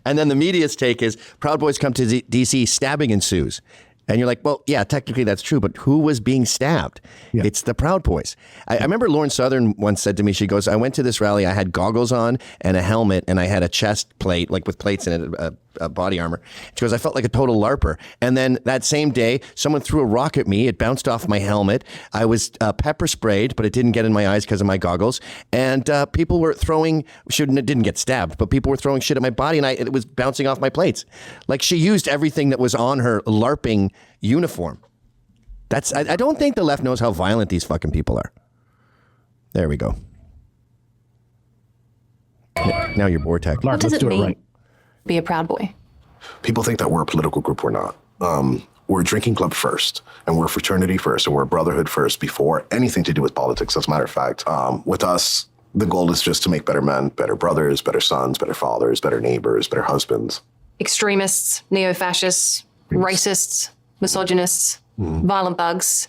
And then the media's take is Proud Boys come to DC, stabbing ensues. And you're like, well, yeah, technically that's true, but who was being stabbed? Yeah. It's the Proud Boys. I remember Lauren Southern once said to me, she goes, I went to this rally, I had goggles on and a helmet and I had a chest plate, like with plates in it, a body armor. She goes, I felt like a total LARPer. And then that same day, someone threw a rock at me. It bounced off my helmet. I was pepper sprayed, but it didn't get in my eyes because of my goggles. And people were throwing, it didn't get stabbed, but people were throwing shit at my body and it was bouncing off my plates. Like she used everything that was on her LARPing uniform. I don't think the left knows how violent these fucking people are. There we go. Now you're Bortec. What does it mean? Be a Proud Boy. People think that we're a political group. We're not. We're a drinking club first, and we're a fraternity first, and we're a brotherhood first before anything to do with politics. As a matter of fact, with us, the goal is just to make better men, better brothers, better sons, better fathers, better neighbors, better husbands. Extremists, neo-fascists, racists, misogynists, violent thugs.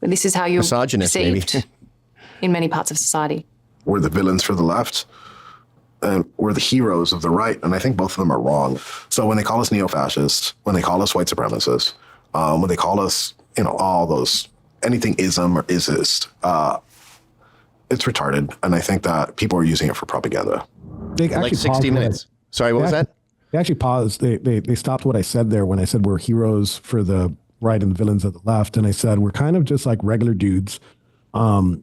This is how you're perceived in many parts of society. We're the villains for the left. And we're the heroes of the right, and I think both of them are wrong. So when they call us neo-fascists, when they call us white supremacists, when they call us, all those, anything ism or isist, it's retarded. And I think that people are using it for propaganda. They actually like 60 minutes. Sorry, what was that? They actually paused. They stopped what I said there when I said we're heroes for the right and the villains of the left. And I said we're kind of just like regular dudes. And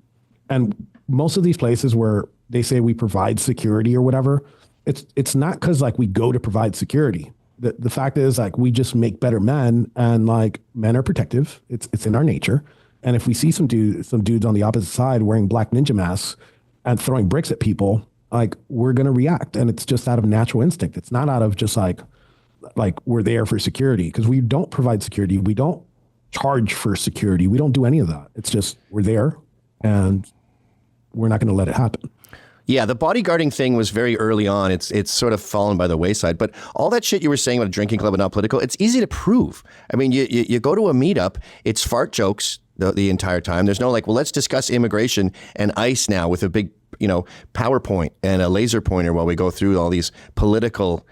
most of these places where they say we provide security or whatever, it's not because like we go to provide security. The fact is like we just make better men, and like men are protective. It's in our nature. And if we see some dudes on the opposite side wearing black ninja masks and throwing bricks at people, like we're gonna react. And it's just out of natural instinct. It's not out of just like we're there for security, because we don't provide security. We don't charge for security. We don't do any of that. It's just we're there and we're not going to let it happen. Yeah, the bodyguarding thing was very early on. It's sort of fallen by the wayside. But all that shit you were saying about a drinking club and not political, it's easy to prove. I mean, you go to a meetup, it's fart jokes the entire time. There's no like, well, let's discuss immigration and ICE now with a big, PowerPoint and a laser pointer while we go through all these political,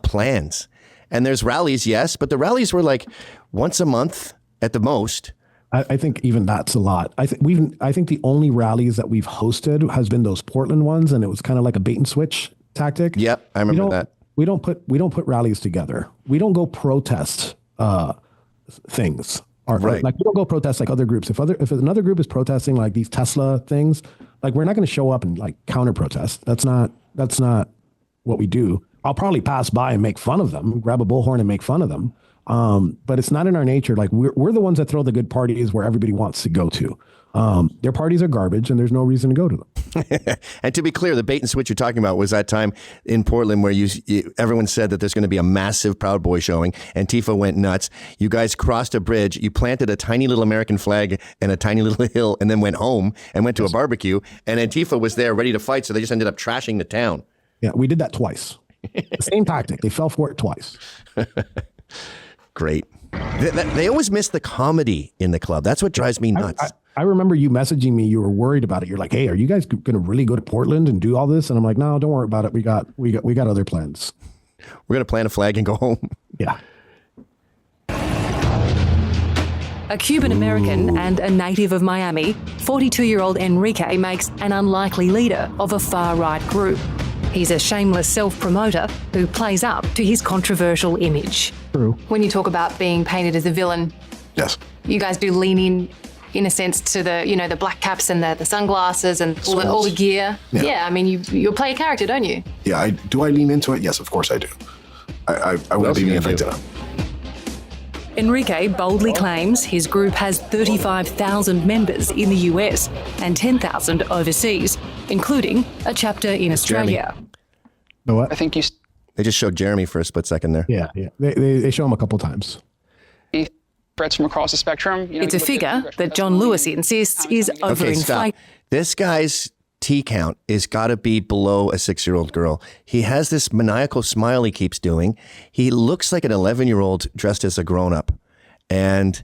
plans. And there's rallies, yes, but the rallies were like once a month at the most. I think even that's a lot. I think the only rallies that we've hosted has been those Portland ones, and it was kind of like a bait and switch tactic. Yep, I remember that. We don't put rallies together. We don't go protest things. Right. Like we don't go protest like other groups. If another group is protesting like these Tesla things, like we're not going to show up and like counter protest. That's not what we do. I'll probably pass by and make fun of them, grab a bullhorn and make fun of them. But it's not in our nature. Like we're the ones that throw the good parties where everybody wants to go to. Their parties are garbage and there's no reason to go to them. And to be clear, the bait and switch you're talking about was that time in Portland where everyone said that there's going to be a massive Proud Boy showing. Antifa went nuts. You guys crossed a bridge. You planted a tiny little American flag and a tiny little hill and then went home and went to a barbecue. And Antifa was there ready to fight. So they just ended up trashing the town. Yeah, we did that twice. The same tactic. They fell for it twice. Great. They always miss the comedy in the club. That's what drives me nuts. I remember you messaging me. You were worried about it. You're like, "Hey, are you guys going to really go to Portland and do all this?" And I'm like, "No, don't worry about it. We got other plans. We're going to plant a flag and go home." Yeah. A Cuban American and a native of Miami, 42-year-old Enrique makes an unlikely leader of a far-right group. He's a shameless self-promoter who plays up to his controversial image. True. When you talk about being painted as a villain, Yes. you guys do lean in a sense to the black caps and the sunglasses and all the gear. Yeah. I mean, you play a character, don't you? Yeah. Do I lean into it? Yes, of course I do. I wouldn't be me if I didn't. Enrique boldly claims his group has 35,000 members in the US and 10,000 overseas, including a chapter in Australia. Know what? I think They just showed Jeremy for a split second there. Yeah. They show him a couple times. threats from across the spectrum. It's a figure that John Lewis insists is overinflated. This guy's T count is got to be below a 6-year-old girl. He has this maniacal smile he keeps doing. He looks like an 11-year-old dressed as a grown-up. And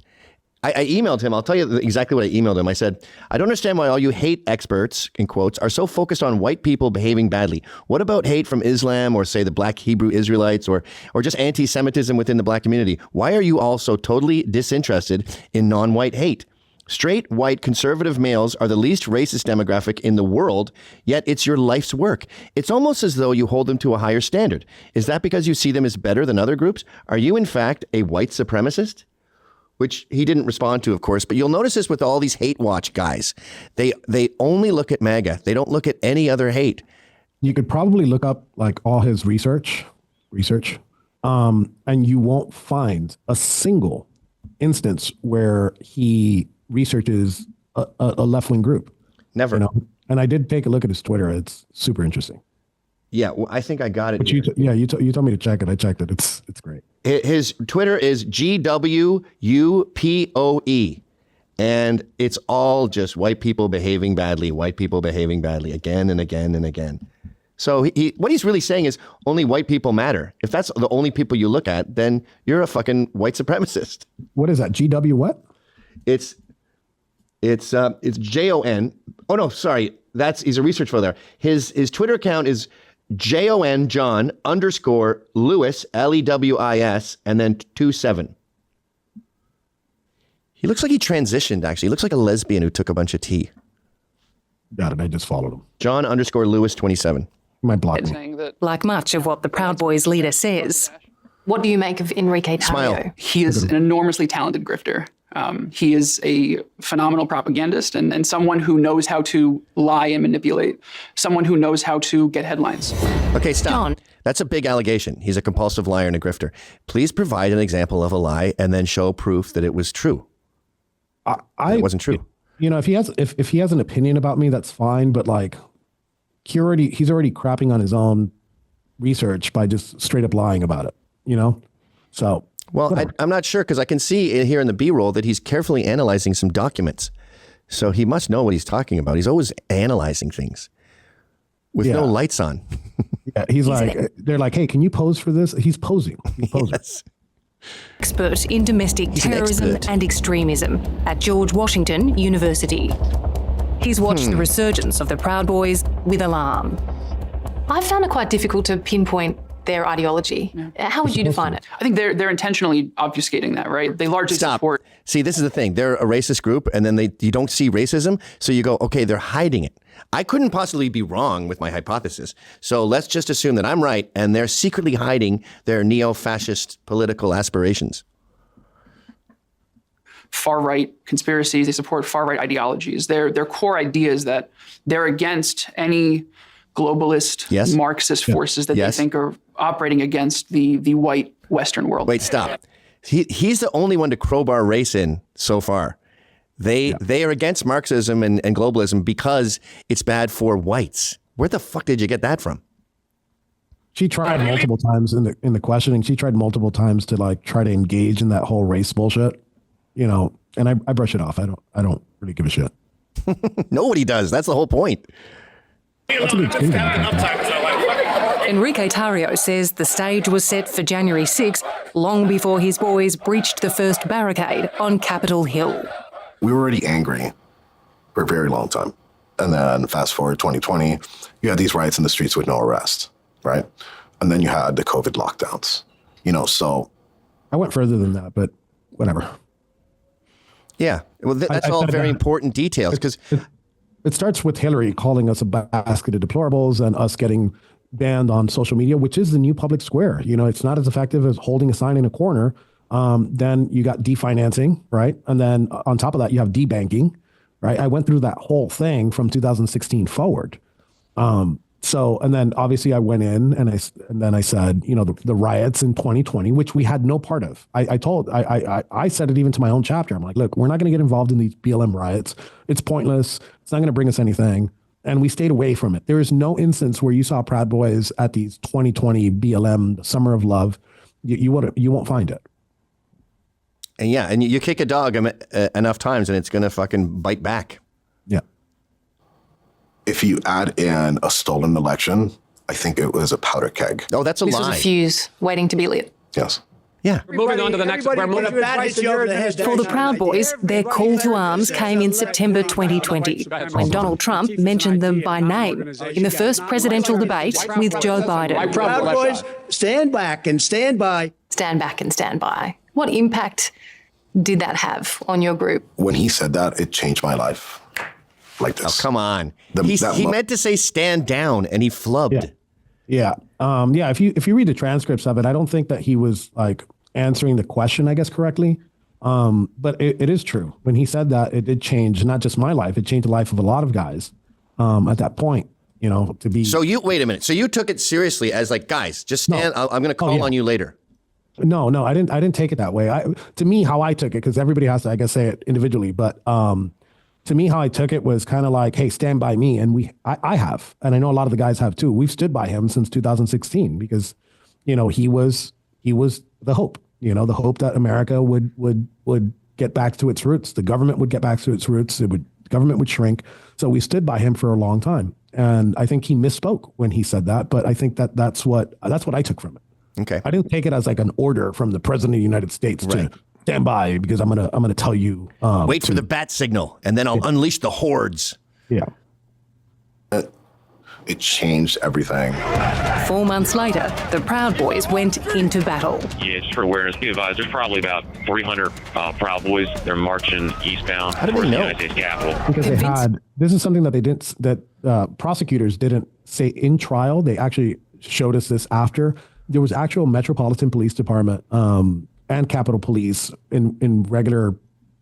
I emailed him. I'll tell you exactly what I emailed him. I said, I don't understand why all you hate experts, in quotes, are so focused on white people behaving badly. What about hate from Islam or, say, the black Hebrew Israelites or just anti-Semitism within the black community? Why are you all so totally disinterested in non-white hate? Straight, white, conservative males are the least racist demographic in the world, yet it's your life's work. It's almost as though you hold them to a higher standard. Is that because you see them as better than other groups? Are you, in fact, a white supremacist? Which he didn't respond to, of course, but you'll notice this with all these hate watch guys. They only look at MAGA. They don't look at any other hate. You could probably look up like all his research, and you won't find a single instance where he researches a left-wing group. Never. You know? And I did take a look at his Twitter. It's super interesting. Yeah, well, I think I got it. But you told me to check it. I checked it. It's great. His Twitter is GWUPOE, and it's all just white people behaving badly, again and again and again. So what he's really saying is only white people matter. If that's the only people you look at, then you're a fucking white supremacist. What is that? GW what? It's JON. Oh no, sorry. He's a research fellow there. His Twitter account is JON John _ Lewis LEWIS and then 27. He looks like he transitioned, actually. He looks like a lesbian who took a bunch of tea. Got it. I just followed him. John _ Lewis 27. My block. Like much of what the Proud Boys leader says. What do you make of Enrique Tarrio? Smile. He is an enormously talented grifter. He is a phenomenal propagandist and someone who knows how to lie and manipulate, someone who knows how to get headlines. Okay, stop. John. That's a big allegation. He's a compulsive liar and a grifter. Please provide an example of a lie and then show proof that it was true. It wasn't true. You know, if he has an opinion about me, that's fine. But like, he's already crapping on his own research by just straight up lying about it. You know, so. Well, I'm not sure because I can see here in the B-roll that he's carefully analyzing some documents. So he must know what he's talking about. He's always analyzing things with no lights on. Yeah, they're like, hey, can you pose for this? He's posing. Yes. Expert in domestic terrorism and extremism at George Washington University. He's watched the resurgence of the Proud Boys with alarm. I found it quite difficult to pinpoint their ideology. How would you define it? I think they're intentionally obfuscating that, right? They largely support. See, this is the thing. They're a racist group, and then you don't see racism, so you go, okay, they're hiding it. I couldn't possibly be wrong with my hypothesis. So let's just assume that I'm right, and they're secretly hiding their neo-fascist political aspirations. Far-right conspiracies. They support far-right ideologies. Their core idea is that they're against any globalist, Marxist forces that they think are operating against the white Western world. Wait, stop. He's the only one to crowbar race in so far. They are against Marxism and globalism because it's bad for whites. Where the fuck did you get that from? She tried multiple times in the questioning. She tried multiple times to like try to engage in that whole race bullshit, you know. And I brush it off. I don't really give a shit. Nobody does. That's the whole point. Enrique Tarrio says the stage was set for January 6 long before his boys breached the first barricade on Capitol Hill. We were already angry for a very long time. And then fast forward 2020, you had these riots in the streets with no arrest, right? And then you had the COVID lockdowns, you know, so. I went further than that, but whatever. Yeah, well, that's all very important details because it starts with Hillary calling us a basket of deplorables and us getting banned on social media, which is the new public square. You know, it's not as effective as holding a sign in a corner. Then you got definancing, right? And then on top of that, you have debanking, right? I went through that whole thing from 2016 forward. And then obviously I went in and then I said, you know, the riots in 2020, which we had no part of. I said it even to my own chapter. I'm like, look, we're not going to get involved in these BLM riots. It's pointless. It's not going to bring us anything. And we stayed away from it. There is no instance where you saw Proud Boys at these 2020 BLM Summer of Love. You won't find it. And yeah, and you kick a dog enough times and it's going to fucking bite back. Yeah. If you add in a stolen election, I think it was a powder keg. Oh, that's a lie. This was a fuse waiting to be lit. Yes. Yeah. We're moving on to the next. For the Proud Boys, their call to arms came in September 2020 when Donald Trump mentioned them by name in the first presidential debate with Joe Biden. Proud Boys, stand back and stand by. Stand back and stand by. What impact did that have on your group? When he said that, it changed my life. Like this. Oh, come on. He meant to say stand down and he flubbed. Yeah. If you read the transcripts of it, I don't think that he was like answering the question, I guess, correctly. But it is true. When he said that, it did change not just my life, it changed the life of a lot of guys at that point, you know, to be. So wait a minute. So you took it seriously as like, guys, just stand. No. I'm going to call on you later. No, I didn't take it that way. To me, how I took it, because everybody has to, I guess, say it individually, but to me, how I took it was kind of like, hey, stand by me. And I have, and I know a lot of the guys have too. We've stood by him since 2016 because, you know, he was the hope, you know, the hope that America would get back to its roots. The government would get back to its roots. The government would shrink. So we stood by him for a long time. And I think he misspoke when he said that, but I think that's what I took from it. Okay. I didn't take it as like an order from the president of the United States to stand by because I'm gonna tell you. Wait for the bat signal, and then I'll unleash the hordes. Yeah. It changed everything. 4 months later, the Proud Boys went into battle. Yeah, just for awareness, be advised, there's probably about 300 Proud Boys. They're marching eastbound towards the United States Capitol. Because this is something that they didn't, that prosecutors didn't say in trial. They actually showed us this after. There was actual Metropolitan Police Department and Capitol Police in regular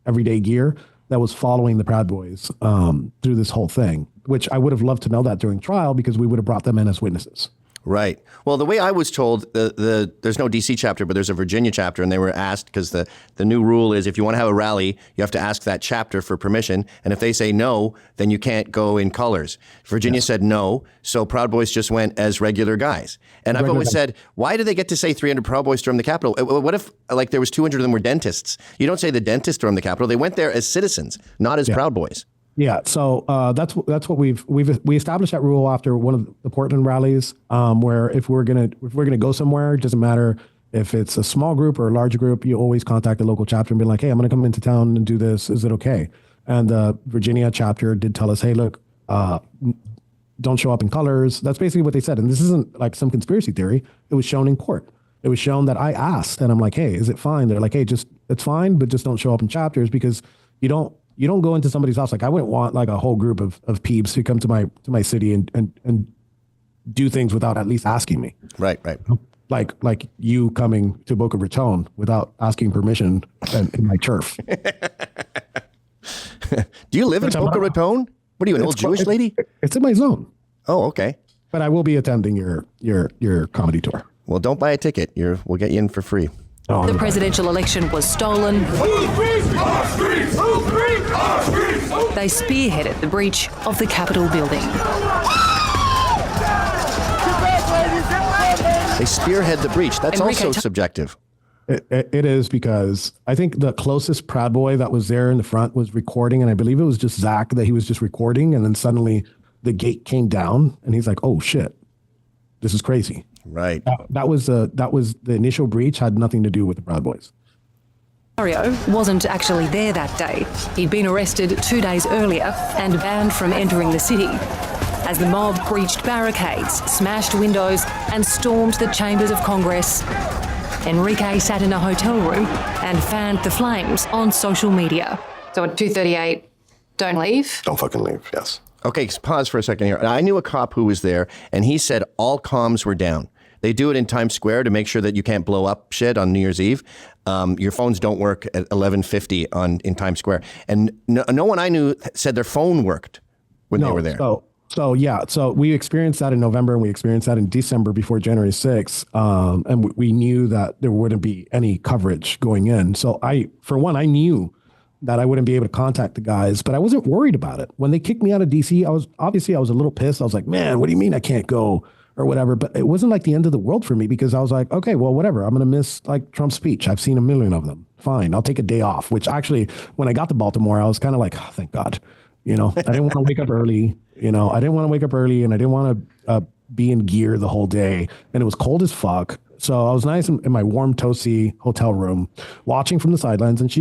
everyday gear that was following the Proud Boys through this whole thing, which I would have loved to know that during trial because we would have brought them in as witnesses. Right. Well, the way I was told, there's no DC chapter, but there's a Virginia chapter, and they were asked because the new rule is if you want to have a rally, you have to ask that chapter for permission, and if they say no, then you can't go in colors. Virginia said no, so Proud Boys just went as regular guys. And I've always said, why do they get to say 300 Proud Boys stormed the Capitol? What if like there was 200 of them were dentists? You don't say the dentists stormed the Capitol. They went there as citizens, not as Proud Boys. Yeah, so that's what we established that rule after one of the Portland rallies, where if we're gonna go somewhere, it doesn't matter if it's a small group or a large group, you always contact the local chapter and be like, hey, I'm gonna come into town and do this. Is it okay? And the Virginia chapter did tell us, hey, look, don't show up in colors. That's basically what they said. And this isn't like some conspiracy theory. It was shown in court. It was shown that I asked, and I'm like, hey, is it fine? They're like, hey, it's fine, but just don't show up in chapters, because you don't go into somebody's house. Like, I wouldn't want like a whole group of peeps who come to my city and do things without at least asking me. Right. Like you coming to Boca Raton without asking permission in my turf. Do you live in Boca Raton? What are you, an old Jewish lady? It's in my zone. Oh, okay. But I will be attending your comedy tour. Well, don't buy a ticket. We'll get you in for free. The presidential election was stolen. They spearheaded the breach of the Capitol building. They spearhead the breach. That's also subjective. It is, because I think the closest Proud Boy that was there in the front was recording, and I believe it was just Zach that he was just recording, and then suddenly the gate came down, and he's like, "Oh shit, this is crazy." Right. That was the initial breach, had nothing to do with the Proud Boys. Tarrio wasn't actually there that day. He'd been arrested 2 days earlier and banned from entering the city. As the mob breached barricades, smashed windows, and stormed the chambers of Congress, Enrique sat in a hotel room and fanned the flames on social media. So at 2:38, don't leave. Don't fucking leave, yes. Okay, pause for a second here. I knew a cop who was there, and he said all comms were down. They do it in Times Square to make sure that you can't blow up shit on New Year's Eve. Your phones don't work at 11:50 in Times Square. And no one I knew said their phone worked when they were there. So we experienced that in November, and we experienced that in December before January 6th. And we knew that there wouldn't be any coverage going in. So I knew that I wouldn't be able to contact the guys, but I wasn't worried about it. When they kicked me out of DC, I was a little pissed. I was like, man, what do you mean I can't go or whatever? But it wasn't like the end of the world for me, because I was like, okay, well, whatever. I'm going to miss like Trump's speech. I've seen a million of them. Fine. I'll take a day off, which actually, when I got to Baltimore, I was kind of like, oh, thank God. I didn't want to wake up early. And I didn't want to be in gear the whole day. And it was cold as fuck. So I was nice in my warm, toasty hotel room, watching from the sidelines. And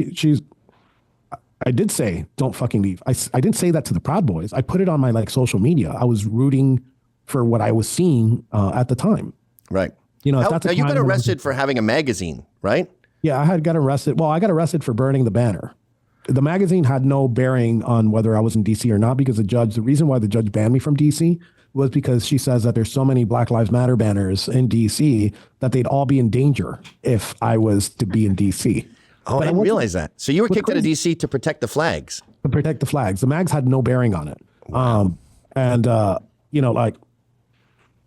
I did say, don't fucking leave. I didn't say that to the Proud Boys. I put it on my social media. I was rooting for what I was seeing at the time. Right. Now you got arrested for having a magazine, right? Yeah, I got arrested. Well, I got arrested for burning the banner. The magazine had no bearing on whether I was in DC or not, because the reason why the judge banned me from DC was because she says that there's so many Black Lives Matter banners in DC that they'd all be in danger if I was to be in DC. Oh, I didn't realize that. So you were kicked out of DC to protect the flags. To protect the flags. The mags had no bearing on it. Wow. I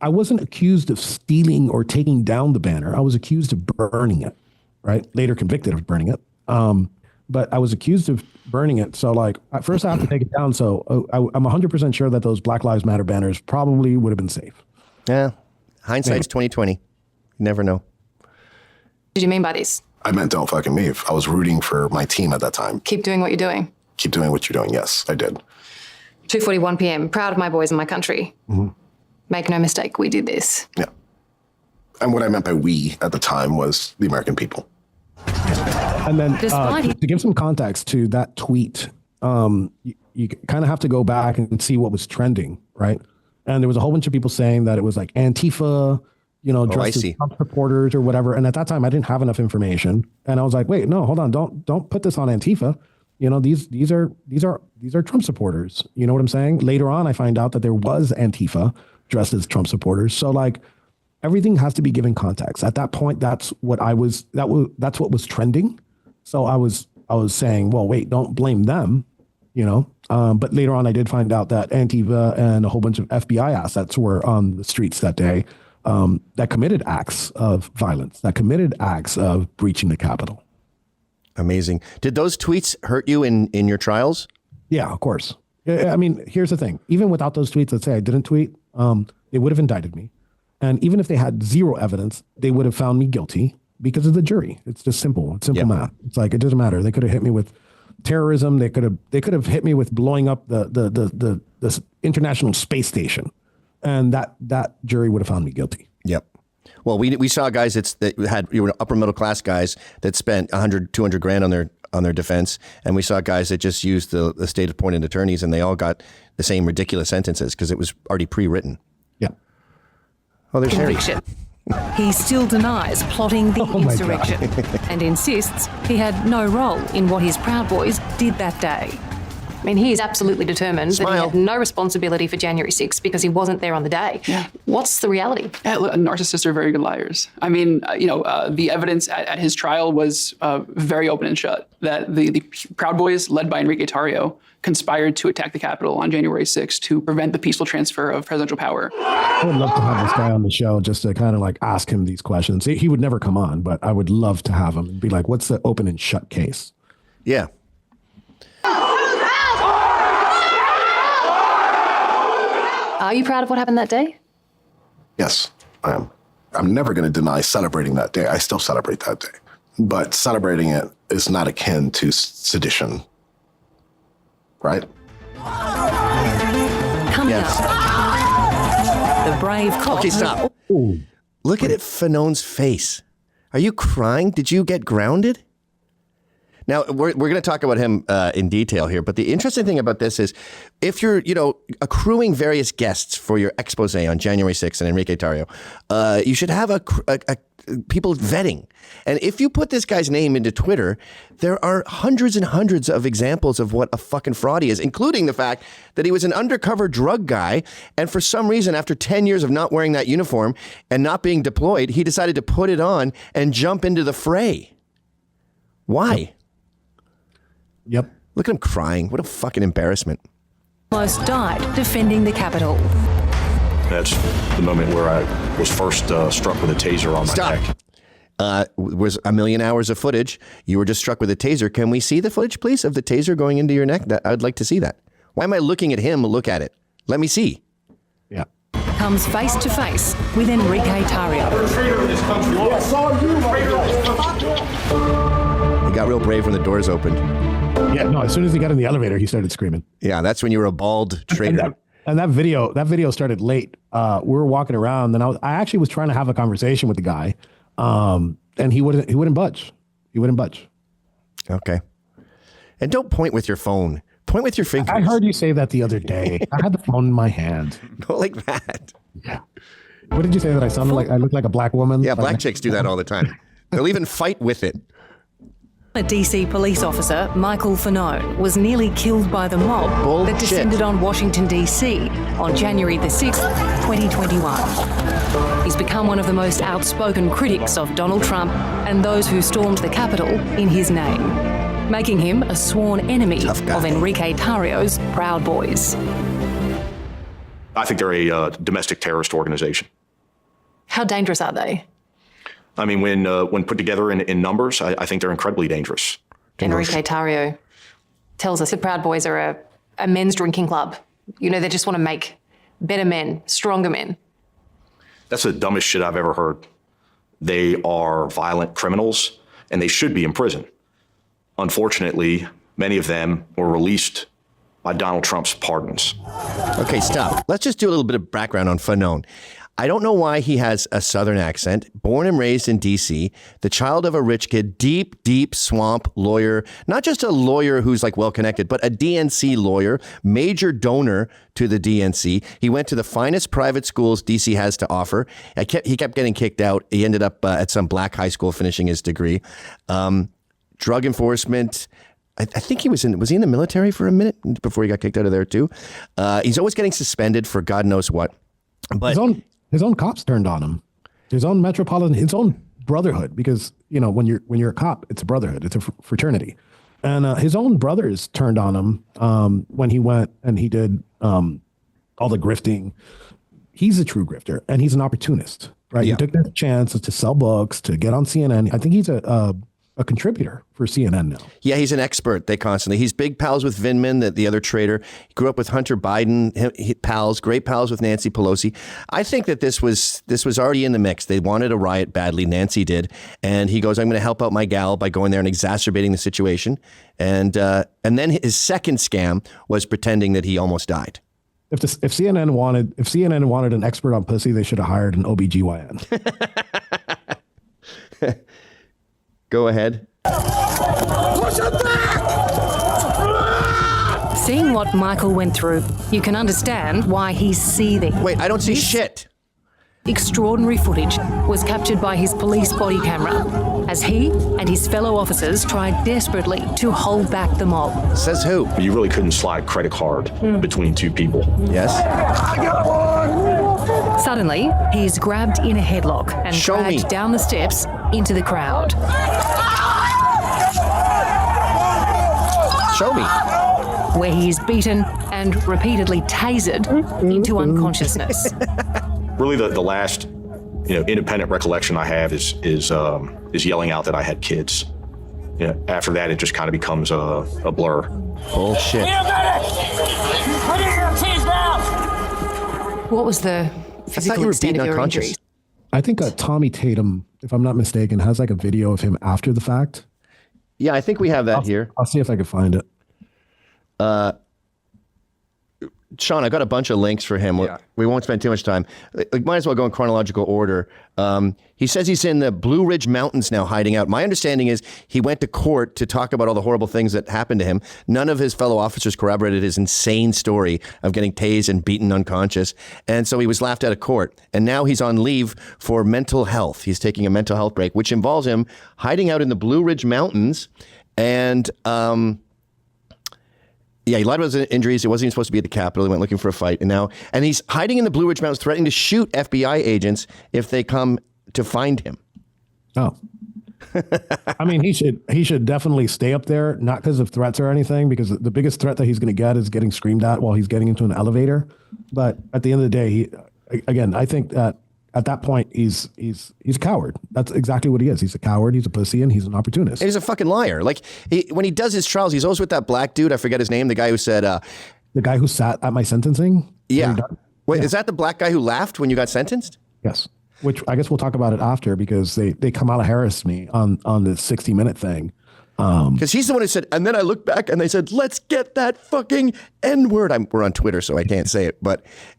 wasn't accused of stealing or taking down the banner. I was accused of burning it, right? Later convicted of burning it. But I was accused of burning it. So at first I have to take it down. So I'm 100% sure that those Black Lives Matter banners probably would have been safe. Yeah. Hindsight's 2020. You never know. What did you mean by this? I meant don't fucking leave. I was rooting for my team at that time. Keep doing what you're doing. Keep doing what you're doing. Yes, I did. 2:41 p.m. Proud of my boys and my country. Mm-hmm. Make no mistake, we did this. Yeah. And what I meant by we at the time was the American people. And then to give some context to that tweet, you kind of have to go back and see what was trending, right? And there was a whole bunch of people saying that it was like Antifa, dressed as Trump supporters or whatever. And at that time, I didn't have enough information, and I was like, wait, no, hold on, don't put this on Antifa. These are Trump supporters. You know what I'm saying? Later on, I find out that there was Antifa dressed as Trump supporters. So everything has to be given context. At that point, that's what was trending. So I was saying, well, wait, don't blame them, But later on, I did find out that Antifa and a whole bunch of FBI assets were on the streets that day, that committed acts of violence, that committed acts of breaching the Capitol. Amazing. Did those tweets hurt you in your trials? Yeah, of course. I mean, here's the thing. Even without those tweets, let's say I didn't tweet, they would have indicted me. And even if they had zero evidence, they would have found me guilty because of the jury. It's just simple. It's simple math. It's like, it doesn't matter. They could have hit me with terrorism. They could have hit me with blowing up the International Space Station. And that jury would have found me guilty. Yep. Well, we saw guys that had upper middle class guys that spent 100, 200 grand on on their defense, and we saw guys that just used the state-appointed attorneys, and they all got the same ridiculous sentences because it was already pre-written. Yeah. Oh, there's Harry. Conviction. He still denies plotting the insurrection and insists he had no role in what his Proud Boys did that day. I mean, he is absolutely determined that he had no responsibility for January 6th because he wasn't there on the day. Yeah. What's the reality? Yeah, look, narcissists are very good liars. I mean, the evidence at his trial was very open and shut, that the Proud Boys, led by Enrique Tarrio, conspired to attack the Capitol on January 6th to prevent the peaceful transfer of presidential power. I would love to have this guy on the show just to kind of like ask him these questions. He would never come on, but I would love to have him and be like, what's the open and shut case? Yeah. Are you proud of what happened that day? Yes, I am. I'm never going to deny celebrating that day. I still celebrate that day. But celebrating it is not akin to sedition. Right? Coming up, the brave cop. Okay, stop. Look at Fanon's face. Are you crying? Did you get grounded? Now, we're going to talk about him in detail here, but the interesting thing about this is if you're, accruing various guests for your expose on January 6th and Enrique Tarrio, you should have a people vetting. And if you put this guy's name into Twitter, there are hundreds and hundreds of examples of what a fucking fraud he is, including the fact that he was an undercover drug guy. And for some reason, after 10 years of not wearing that uniform and not being deployed, he decided to put it on and jump into the fray. Why? Yep. Look at him crying. What a fucking embarrassment. Almost died defending the Capitol. That's the moment where I was first struck with a taser on my neck. Was a million hours of footage. You were just struck with a taser. Can we see the footage, please, of the taser going into your neck? I'd like to see that. Why am I looking at him? Look at it. Let me see. Yeah. Comes face to face with Enrique Tarrio. He got real brave when the doors opened. Yeah, no, as soon as he got in the elevator, he started screaming. Yeah, that's when you were a bald traitor. And that video started late. We were walking around, and I actually was trying to have a conversation with the guy, and he wouldn't budge. He wouldn't budge. Okay. And don't point with your phone. Point with your fingers. I heard you say that the other day. I had the phone in my hand. Go like that. Yeah. What did you say that I sounded like? I look like a black woman? Yeah, black chicks do that all the time. They'll even fight with it. A DC police officer, McIlhany, was nearly killed by the mob that descended on Washington, D.C. on January the 6th, 2021. He's become one of the most outspoken critics of Donald Trump and those who stormed the Capitol in his name, making him a sworn enemy of Enrique Tarrio's Proud Boys. I think they're a domestic terrorist organization. How dangerous are they? I mean, when put together in numbers, I think they're incredibly dangerous. Enrique Tarrio tells us the Proud Boys are a men's drinking club. They just want to make better men, stronger men. That's the dumbest shit I've ever heard. They are violent criminals, and they should be in prison. Unfortunately, many of them were released by Donald Trump's pardons. Okay, stop. Let's just do a little bit of background on Fanon. I don't know why he has a Southern accent, born and raised in D.C., the child of a rich kid, deep swamp lawyer, not just a lawyer who's like well-connected, but a DNC lawyer, major donor to the DNC. He went to the finest private schools D.C. has to offer. He kept getting kicked out. He ended up at some black high school finishing his degree. Drug enforcement. I think was he in the military for a minute before he got kicked out of there too? He's always getting suspended for God knows what. But his own cops turned on him. His own metropolitan, his own brotherhood, because when you're a cop, it's a brotherhood, it's a fraternity, and his own brothers turned on him when he went and he did all the grifting. He's a true grifter, and he's an opportunist, right? Yeah. He took that chance to sell books, to get on CNN. I think he's a contributor for CNN now. Yeah, he's an expert. He's big pals with Vindman, the other traitor. He grew up with Hunter Biden, great pals with Nancy Pelosi. I think that this was already in the mix. They wanted a riot badly. Nancy did. And he goes, I'm going to help out my gal by going there and exacerbating the situation. And then his second scam was pretending that he almost died. If CNN wanted an expert on pussy, they should have hired an OBGYN. Go ahead. Push him back! Seeing what Michael went through, you can understand why he's seething. Wait, I don't see shit. Extraordinary footage was captured by his police body camera as he and his fellow officers tried desperately to hold back the mob. Says who? You really couldn't slide a credit card between two people. Yes. I got one! Suddenly, he is grabbed in a headlock and dragged down the steps into the crowd. Show me. Where he is beaten and repeatedly tasered into unconsciousness. Really, the last, independent recollection I have is yelling out that I had kids. After that, it just kind of becomes a blur. Bullshit. What was the physical extent of your injuries? I think Tommy Tatum, if I'm not mistaken, has like a video of him after the fact. Yeah, I think we have that here. I'll see if I can find it. Sean, I got a bunch of links for him. Yeah. We won't spend too much time. Might as well go in chronological order. He says he's in the Blue Ridge Mountains now hiding out. My understanding is he went to court to talk about all the horrible things that happened to him. None of his fellow officers corroborated his insane story of getting tased and beaten unconscious. And so he was laughed out of court. And now he's on leave for mental health. He's taking a mental health break, which involves him hiding out in the Blue Ridge Mountains. And yeah, he lied about his injuries. He wasn't even supposed to be at the Capitol. He went looking for a fight. And he's hiding in the Blue Ridge Mountains, threatening to shoot FBI agents if they come to find him. Oh. I mean, he should definitely stay up there, not because of threats or anything, because the biggest threat that he's going to get is getting screamed at while he's getting into an elevator. But at the end of the day, I think that at that point, he's a coward. That's exactly what he is. He's a coward. He's a pussy, and he's an opportunist. And he's a fucking liar. Like when he does his trials, he's always with that black dude. I forget his name. The guy who said, the guy who sat at my sentencing. Yeah. Wait, is that the black guy who laughed when you got sentenced? Yes. Which I guess we'll talk about it after, because they Kamala Harris me on the 60-minute thing. Because he's the one who said, and then I looked back and they said, let's get that fucking N-word. We're on Twitter, so I can't say it.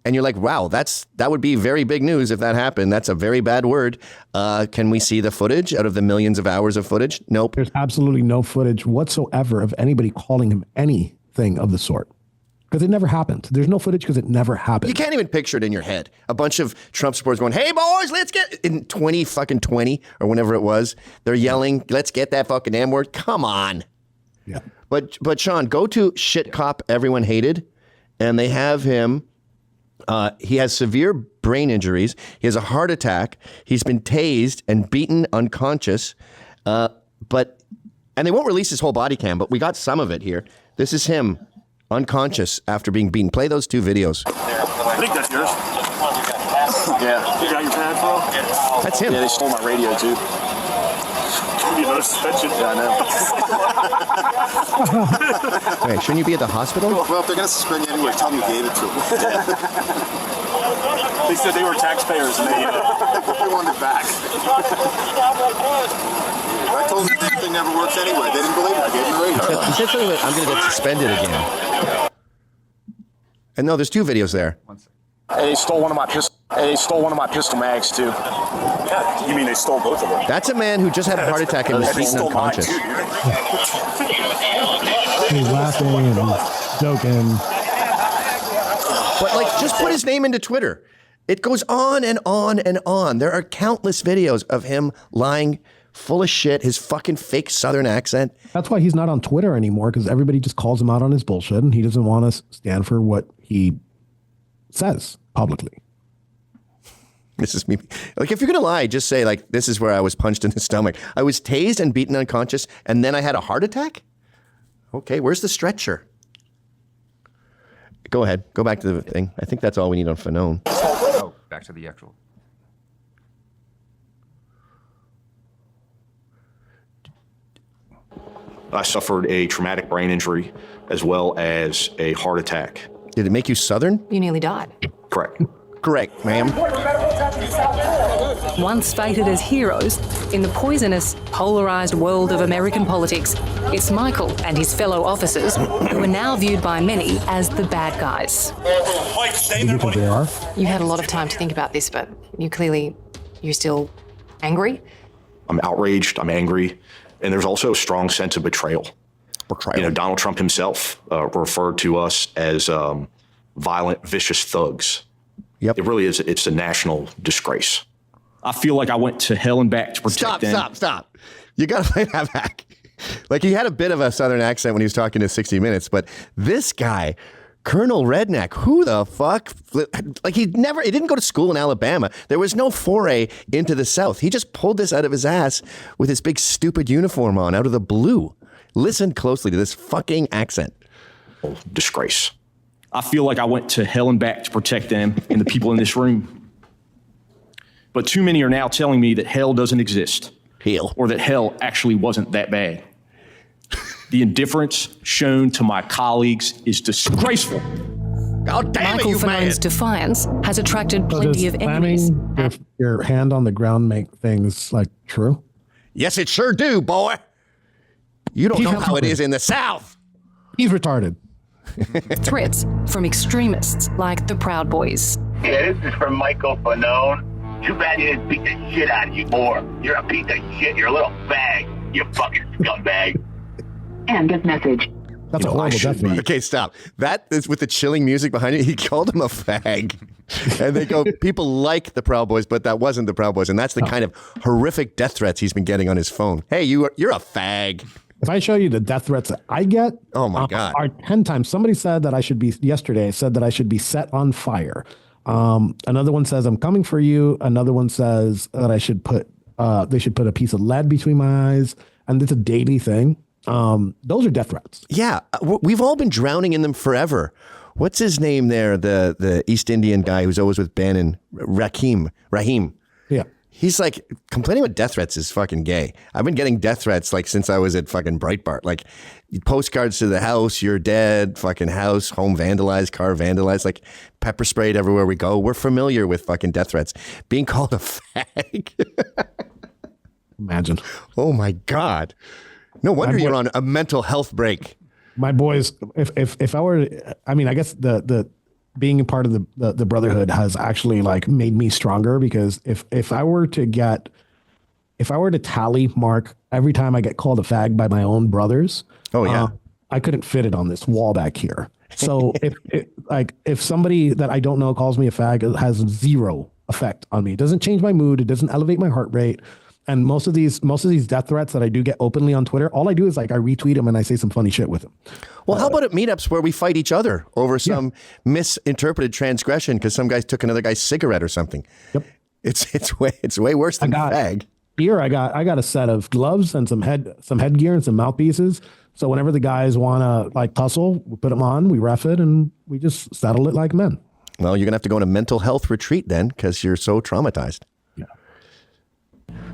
And you're like, wow, that would be very big news if that happened. That's a very bad word. Can we see the footage out of the millions of hours of footage? Nope. There's absolutely no footage whatsoever of anybody calling him anything of the sort. Because it never happened. There's no footage because it never happened. You can't even picture it in your head. A bunch of Trump supporters going, hey, boys, let's get... In 2020 or whenever it was, they're yelling, let's get that fucking N-word. Come on. Yeah. But Sean, go to Shit Cop Everyone Hated, and they have him... he has severe brain injuries. He has a heart attack. He's been tased and beaten unconscious. And they won't release his whole body cam, but we got some of it here. This is him. Unconscious after being beaten. Play those two videos. I think that's yours. Yeah. You got your pad, bro? That's him. Yeah, they stole my radio, too. You know, suspension. Yeah, I know. Wait, shouldn't you be at the hospital? Well, if they're going to suspend you anyway, tell me you gave it to them. They said they were taxpayers and they wanted it back. I told them the thing never works anyway. They didn't believe it. I gave them the radio. He said something like, I'm going to get suspended again. And no, there's two videos there. And they stole one of my pistol mags too. Yeah, you mean they stole both of them? That's a man who just had a heart attack and was beaten unconscious. He's laughing and joking. But just put his name into Twitter. It goes on and on and on. There are countless videos of him lying full of shit, his fucking fake Southern accent. That's why he's not on Twitter anymore, because everybody just calls him out on his bullshit, and he doesn't want to stand for what he says publicly. This is me. If you're going to lie, just say, this is where I was punched in the stomach. I was tased and beaten unconscious, and then I had a heart attack? Okay, where's the stretcher? Go ahead. Go back to the thing. I think that's all we need on Fanon. Oh, back to the actual. I suffered a traumatic brain injury as well as a heart attack. Did it make you Southern? You nearly died. Correct. Correct, ma'am. Once fated as heroes, in the poisonous, polarized world of American politics, it's Michael and his fellow officers who are now viewed by many as the bad guys. You had a lot of time to think about this, but you're still angry? I'm outraged, I'm angry, And there's also a strong sense of betrayal. Donald Trump himself referred to us as violent, vicious thugs. Yep. It really is. It's a national disgrace. I feel like I went to hell and back to protect them. Stop. You got to play that back. Like, he had a bit of a Southern accent when he was talking to 60 Minutes, but this guy, Colonel Redneck, who the fuck? Like, he didn't go to school in Alabama. There was no foray into the South. He just pulled this out of his ass with his big stupid uniform on out of the blue. Listen closely to this fucking accent. Disgrace. I feel like I went to hell and back to protect them and the people in this room. But too many are now telling me that hell doesn't exist. Hell. Or that hell actually wasn't that bad. The indifference shown to my colleagues is disgraceful. God damn Michael it, you Fanone's man. defiance has attracted plenty of enemies. Your hand on the ground make things like true? Yes, it sure do, boy. You don't know how it is in the South. He's retarded. Threats from extremists like the Proud Boys. Yeah, this is from Michael Fanone. Too bad you didn't beat the shit out of you more. You're a piece of shit. You're a little fag. You fucking scumbag. End of message. That's a horrible death threat. Okay, stop. That is with the chilling music behind it. He called him a fag. And they go, people like the Proud Boys, but that wasn't the Proud Boys. And that's the kind of horrific death threats he's been getting on his phone. Hey, you're a fag. If I show you the death threats that I get, oh my God, are 10 times. Somebody said that I should be, yesterday said that I should be set on fire. Another one says, I'm coming for you. Another one says that I should they should put a piece of lead between my eyes. And it's a daily thing. Those are death threats. Yeah. We've all been drowning in them forever. What's his name there? The East Indian guy who's always with Ben and Rahim. Yeah. He's like, complaining about death threats is fucking gay. I've been getting death threats like since I was at fucking Breitbart. Like postcards to the house, you're dead, fucking house, home vandalized, car vandalized, like pepper sprayed everywhere we go. We're familiar with fucking death threats. Being called a fag. Imagine. Oh my God. No wonder you're on a mental health break. My boys, if I were, I mean, I guess the being a part of the brotherhood has actually like made me stronger, because if I were to tally mark every time I get called a fag by my own brothers, I couldn't fit it on this wall back here. So if somebody that I don't know calls me a fag, it has zero effect on me. It doesn't change my mood. It doesn't elevate my heart rate. And most of these death threats that I do get openly on Twitter, all I do is like I retweet them and I say some funny shit with them. Well, how about at meetups where we fight each other over some misinterpreted transgression because some guy took another guy's cigarette or something? Yep. It's way worse than fag. Here I got a set of gloves and some headgear and some mouthpieces. So whenever the guys want to like tussle, we put them on, we ref it, and we just settle it like men. Well, you're gonna have to go on a mental health retreat then because you're so traumatized.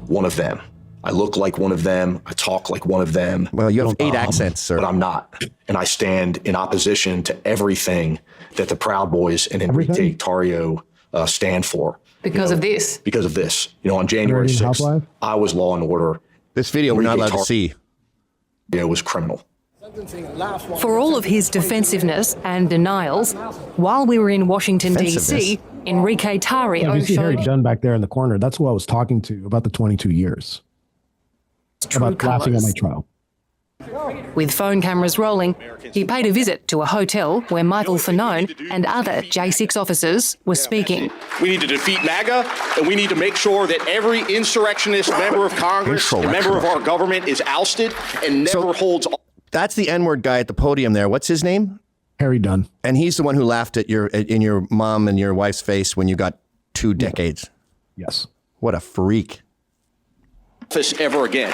One of them. I look like one of them. I talk like one of them. Well, you have 8 accents, sir. But I'm not. And I stand in opposition to everything that the Proud Boys and Enrique Tarrio stand for. Because of this? Because of this. On January 6th, I was law and order. This video we're not allowed to see. It was criminal. For all of his defensiveness and denials, while we were in Washington, D.C., Enrique Tarrio you see Harry showed Dunn back there in the corner. That's who I was talking to about the 22 years. About laughing at my trial. With phone cameras rolling, he paid a visit to a hotel where Michael Fanone and other J6 officers were speaking. We need to defeat MAGA, and we need to make sure that every insurrectionist member of Congress and member of our government is ousted and never holds. That's the N-word guy at the podium there. What's his name? Harry Dunn. And he's the one who laughed at in your mom and your wife's face when you got 2 decades. Yes. What a freak. Office ever again.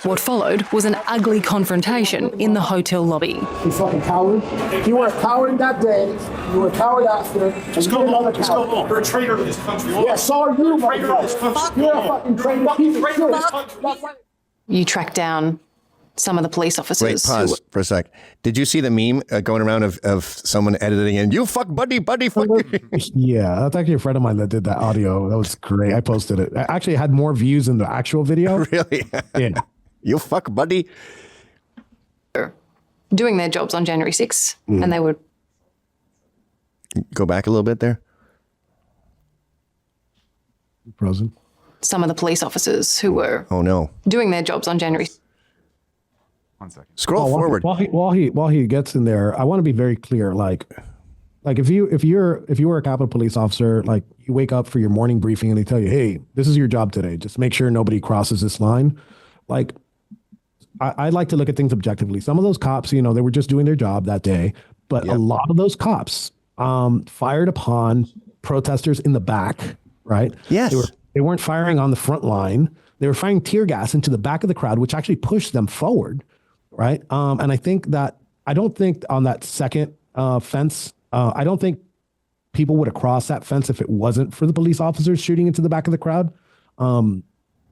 What followed was an ugly confrontation in the hotel lobby. You fucking coward. You were a coward that day. You were a coward after. Let's go home. Let's go home. You're a traitor to this country. Yeah, so are you, my friend. You're a fucking traitor. Piece of shit. You tracked down some of the police officers. Wait, pause for a sec. Did you see the meme going around of someone editing in, "You fuck buddy, fuck"? Yeah, that's actually a friend of mine that did that audio. That was great. I posted it. Actually, it had more views than the actual video. Really? Yeah. You fuck buddy. Doing their jobs on January 6th, and they would go back a little bit there. Frozen. some of the police officers who were doing their jobs on January. 1 second. Scroll forward. While he gets in there, I want to be very clear. Like if you were a Capitol Police officer, like you wake up for your morning briefing and they tell you, hey, this is your job today. Just make sure nobody crosses this line. Like I like to look at things objectively. Some of those cops, they were just doing their job that day, but a lot of those cops fired upon protesters in the back, right? Yes. They weren't firing on the front line. They were firing tear gas into the back of the crowd, which actually pushed them forward, right? And I don't think on that second fence, I don't think people would have crossed that fence if it wasn't for the police officers shooting into the back of the crowd.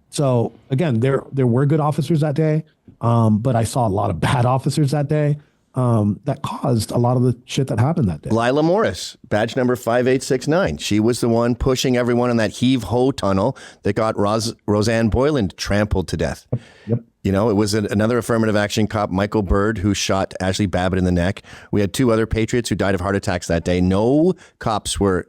So again, there were good officers that day, but I saw a lot of bad officers that day that caused a lot of the shit that happened that day. Lila Morris, badge number 5869. She was the one pushing everyone in that heave-ho tunnel that got Roseanne Boyland trampled to death. Yep. It was another affirmative action cop, Michael Bird, who shot Ashley Babbitt in the neck. We had 2 other patriots who died of heart attacks that day. No cops were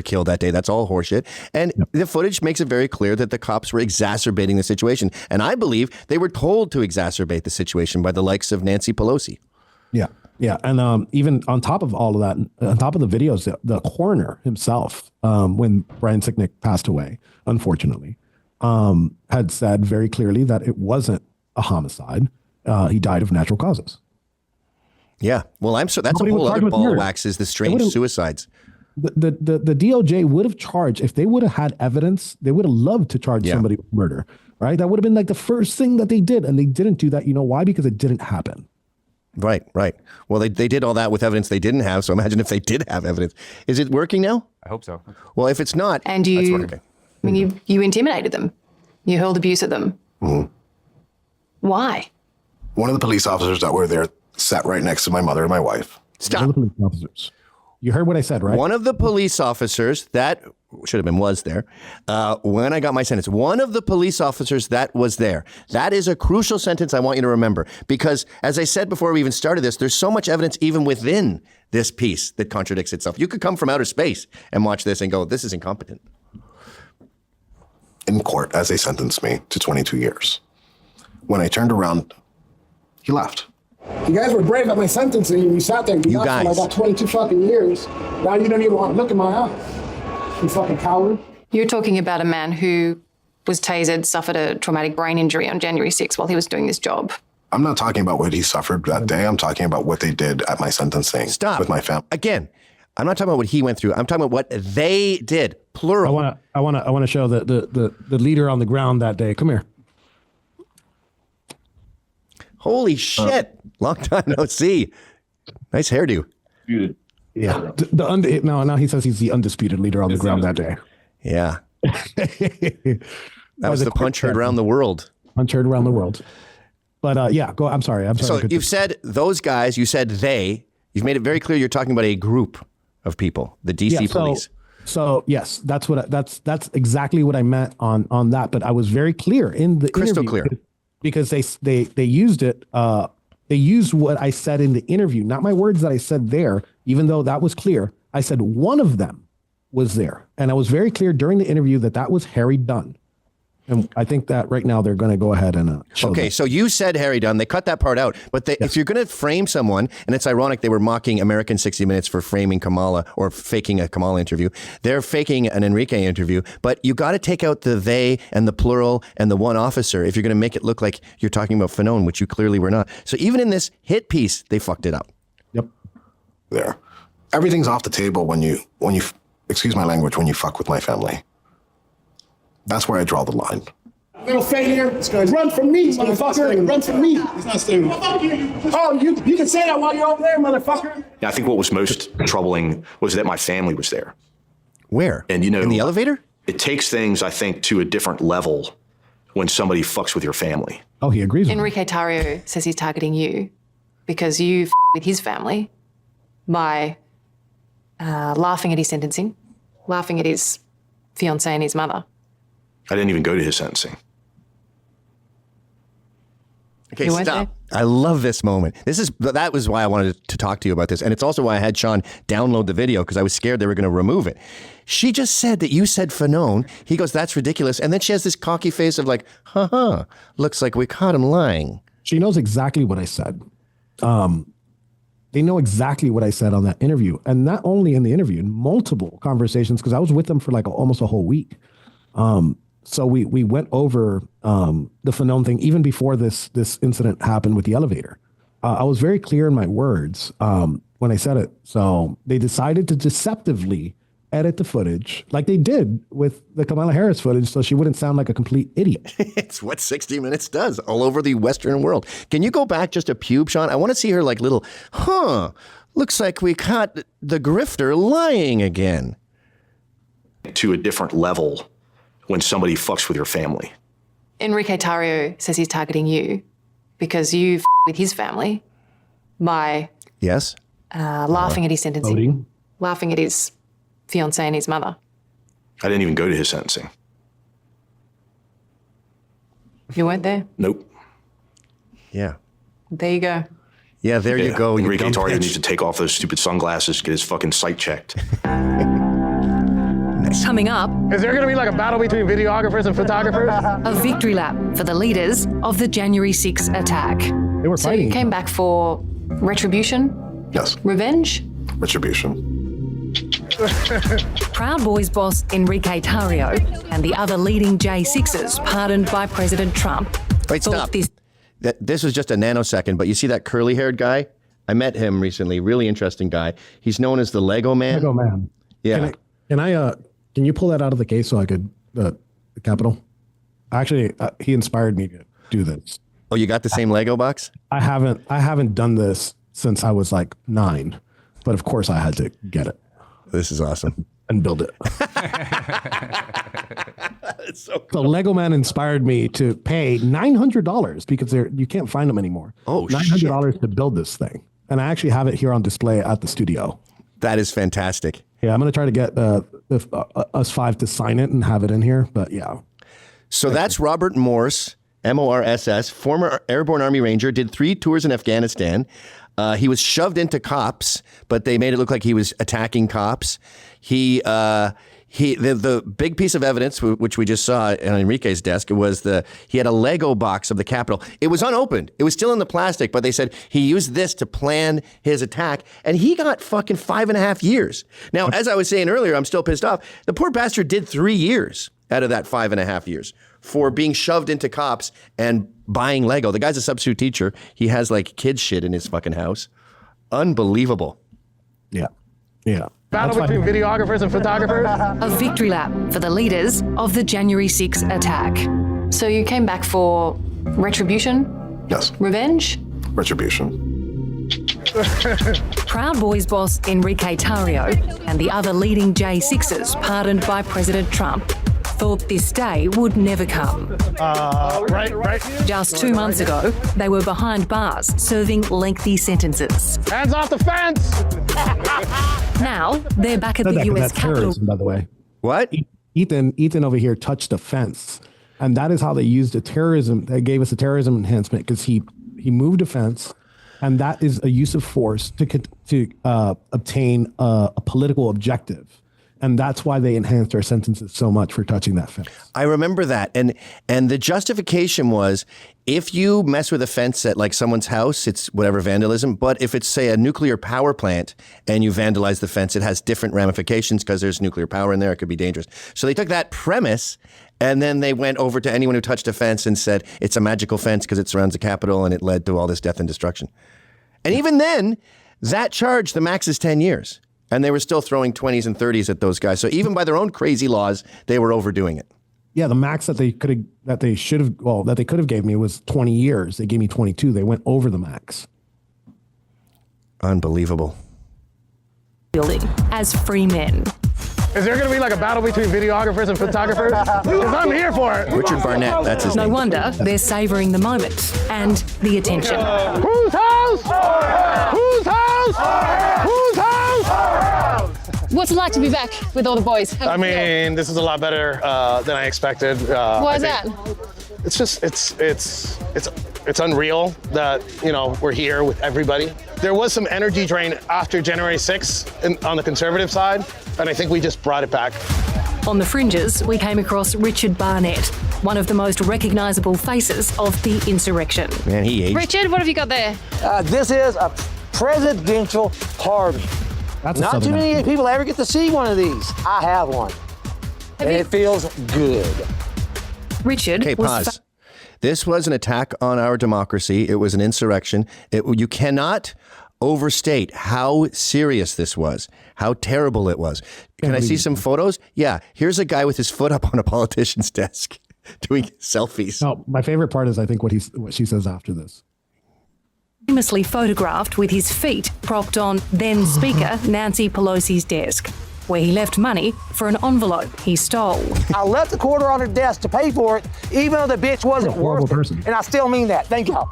killed that day. That's all horseshit. And the footage makes it very clear that the cops were exacerbating the situation. And I believe they were told to exacerbate the situation by the likes of Nancy Pelosi. Yeah. Yeah. And even on top of all of that, on top of the videos, the coroner himself, when Brian Sicknick passed away, unfortunately, had said very clearly that it wasn't a homicide. He died of natural causes. Yeah. Well, that's a whole other ball of wax is the strange suicides. The DOJ would have charged, if they would have had evidence, they would have loved to charge somebody with murder, right? That would have been like the first thing that they did. And they didn't do that. You know why? Because it didn't happen. Right. Well, they did all that with evidence they didn't have. So imagine if they did have evidence. Is it working now? I hope so. Well, if it's not, and that's working. I mean, you intimidated them. You hurled abuse at them. Mm-hmm. Why? One of the police officers that were there sat right next to my mother and my wife. Stop. Police officers. You heard what I said, right? One of the police officers that should have been was there when I got my sentence. One of the police officers that was there. That is a crucial sentence I want you to remember because, as I said before we even started this, there's so much evidence even within this piece that contradicts itself. You could come from outer space and watch this and go, this is incompetent. In court, as they sentenced me to 22 years. When I turned around, he left. You guys were brave at my sentencing. You sat there and you guys. I got 22 fucking years. Now you don't even want to look in my eyes. You fucking coward. You're talking about a man who was tasered, suffered a traumatic brain injury on January 6th while he was doing this job. I'm not talking about what he suffered that day. I'm talking about what they did at my sentencing. Stop. With my family. Again, I'm not talking about what he went through. I'm talking about what they did. Plural. I want to show the leader on the ground that day. Come here. Holy shit. Long time no see. Nice hairdo. Yeah. Now he says he's the undisputed leader on the ground that day. Yeah. That was the punch heard around the world. Punch heard around the world. But yeah, go. I'm sorry. So you've said those guys, you said they, you've made it very clear you're talking about a group of people, the DC police. So yes, that's exactly what I meant on that. But I was very clear in the crystal interview clear because they used it. They used what I said in the interview, not my words that I said there, even though that was clear. I said one of them was there. And I was very clear during the interview that was Harry Dunn. And I think that right now they're going to go ahead and show Okay, that. So you said Harry Dunn. They cut that part out. But if you're going to frame someone, and it's ironic they were mocking American 60 Minutes for framing Kamala or faking a Kamala interview. They're faking an Enrique interview. But you got to take out the they and the plural and the one officer if you're going to make it look like you're talking about Fanon, which you clearly were not. So even in this hit piece, they fucked it up. Yep. There. Everything's off the table when you, excuse my language, when you fuck with my family. That's where I draw the line. Little failure. Run from me, motherfucker. Run from me. He's not staying. Oh, you can say that while you're over there, motherfucker. Yeah, I think what was most troubling was that my family was there. Where? And in the elevator? It takes things, I think, to a different level when somebody fucks with your family. Oh, he agrees with Enrique Tarrio says he's targeting you because you with his family by laughing at his sentencing, laughing at his fiancée and his mother. I didn't even go to his sentencing. Okay, stop. I love this moment. That was why I wanted to talk to you about this. And it's also why I had Sean download the video, because I was scared they were going to remove it. She just said that you said Fanon. He goes, that's ridiculous. And then she has this cocky face of like, looks like we caught him lying. She knows exactly what I said. They know exactly what I said on that interview. And not only in the interview, in multiple conversations, because I was with them for like almost a whole week. So we went over the Fanon thing even before this incident happened with the elevator. I was very clear in my words when I said it. So they decided to deceptively edit the footage like they did with the Kamala Harris footage so she wouldn't sound like a complete idiot. It's what 60 Minutes does all over the Western world. Can you go back just a pube, Sean? I want to see her like little, looks like we caught the grifter lying again. To a different level when somebody fucks with your family. Enrique Tarrio says he's targeting you because you with his family by yes laughing at his sentencing, voting. Laughing at his fiancée and his mother. I didn't even go to his sentencing. You weren't there? Nope. Yeah. There you go. Yeah, there you go. Enrique Tarrio needs to take off those stupid sunglasses, get his fucking sight checked. Coming up, Is there going to be like a battle between videographers and photographers? a victory lap for the leaders of the January 6 attack. They were So fighting. you came back for retribution? Yes. Revenge? Retribution. Proud Boys boss Enrique Tarrio and the other leading J6s pardoned by President Trump. Wait, stop. This was just a nanosecond, but you see that curly-haired guy? I met him recently. Really interesting guy. He's known as the Lego Man. Lego Man. Yeah. Can you pull that out of the case so I could, the Capitol? Actually, he inspired me to do this. Oh, you got the same Lego box? I haven't done this since I was like 9, but of course I had to get it. This is awesome. And build it. It's so cool. So Lego Man inspired me to pay $900 because you can't find them anymore. Oh, $900 to build this thing. And I actually have it here on display at the studio. That is fantastic. Yeah, I'm going to try to get us 5 to sign it and have it in here. But yeah. So that's Robert Morse, M-O-R-S-S, former Airborne Army Ranger, did 3 tours in Afghanistan. He was shoved into cops, but they made it look like he was attacking cops. The big piece of evidence, which we just saw on Enrique's desk, was he had a Lego box of the Capitol. It was unopened. It was still in the plastic, but they said he used this to plan his attack, and he got fucking 5.5 years. Now, as I was saying earlier, I'm still pissed off. The poor bastard did 3 years out of that 5.5 years for being shoved into cops and buying Lego. The guy's a substitute teacher. He has like kid shit in his fucking house. Unbelievable. Yeah. Yeah. Battle between videographers and photographers? A victory lap for the leaders of the January 6 attack. So you came back for retribution? Yes. Revenge? Retribution. Proud Boys boss Enrique Tarrio and the other leading J6s pardoned by President Trump thought this day would never come. Right. Just 2 months ago, they were behind bars serving lengthy sentences. Hands off the fence! Now, they're back at the US Capitol. By the way. What? Ethan over here touched a fence. And that is how they used the terrorism. They gave us a terrorism enhancement because he moved a fence. And that is a use of force to obtain a political objective. And that's why they enhanced our sentences so much for touching that fence. I remember that. And the justification was, if you mess with a fence at like someone's house, it's whatever vandalism. But if it's, say, a nuclear power plant and you vandalize the fence, it has different ramifications because there's nuclear power in there. It could be dangerous. So they took that premise and then they went over to anyone who touched a fence and said, it's a magical fence because it surrounds the Capitol and it led to all this death and destruction. And even then, that charge, the max is 10 years. And they were still throwing 20s and 30s at those guys. So even by their own crazy laws, they were overdoing it. Yeah, the max that they could have gave me was 20 years. They gave me 22. They went over the max. Unbelievable. Building as free men. Is there going to be like a battle between videographers and photographers? Because I'm here for it. Richard Barnett, that's his name. No wonder they're savouring the moment and the attention. Whose house? Whose house? Whose house? What's it like to be back with all the boys? I mean, this is a lot better than I expected. Why is that? It's just, it's It's unreal that, we're here with everybody. There was some energy drain after January 6th on the conservative side, and I think we just brought it back. On the fringes, we came across Richard Barnett, one of the most recognisable faces of the insurrection. Man, he aged. Richard, what have you got there? This is a presidential pardon. That's not too many people ever get to see one of these. I have one. And it feels good. Richard Okay, pause. This was an attack on our democracy. It was an insurrection. You cannot overstate how serious this was, how terrible it was. Can I see some photos? Yeah. Here's a guy with his foot up on a politician's desk doing selfies. No, my favorite part is, I think, what she says after this. Famously photographed with his feet propped on then Speaker Nancy Pelosi's desk, where he left money for an envelope he stole. I left a quarter on her desk to pay for it, even though the bitch wasn't worth it. And I still mean that. Thank y'all.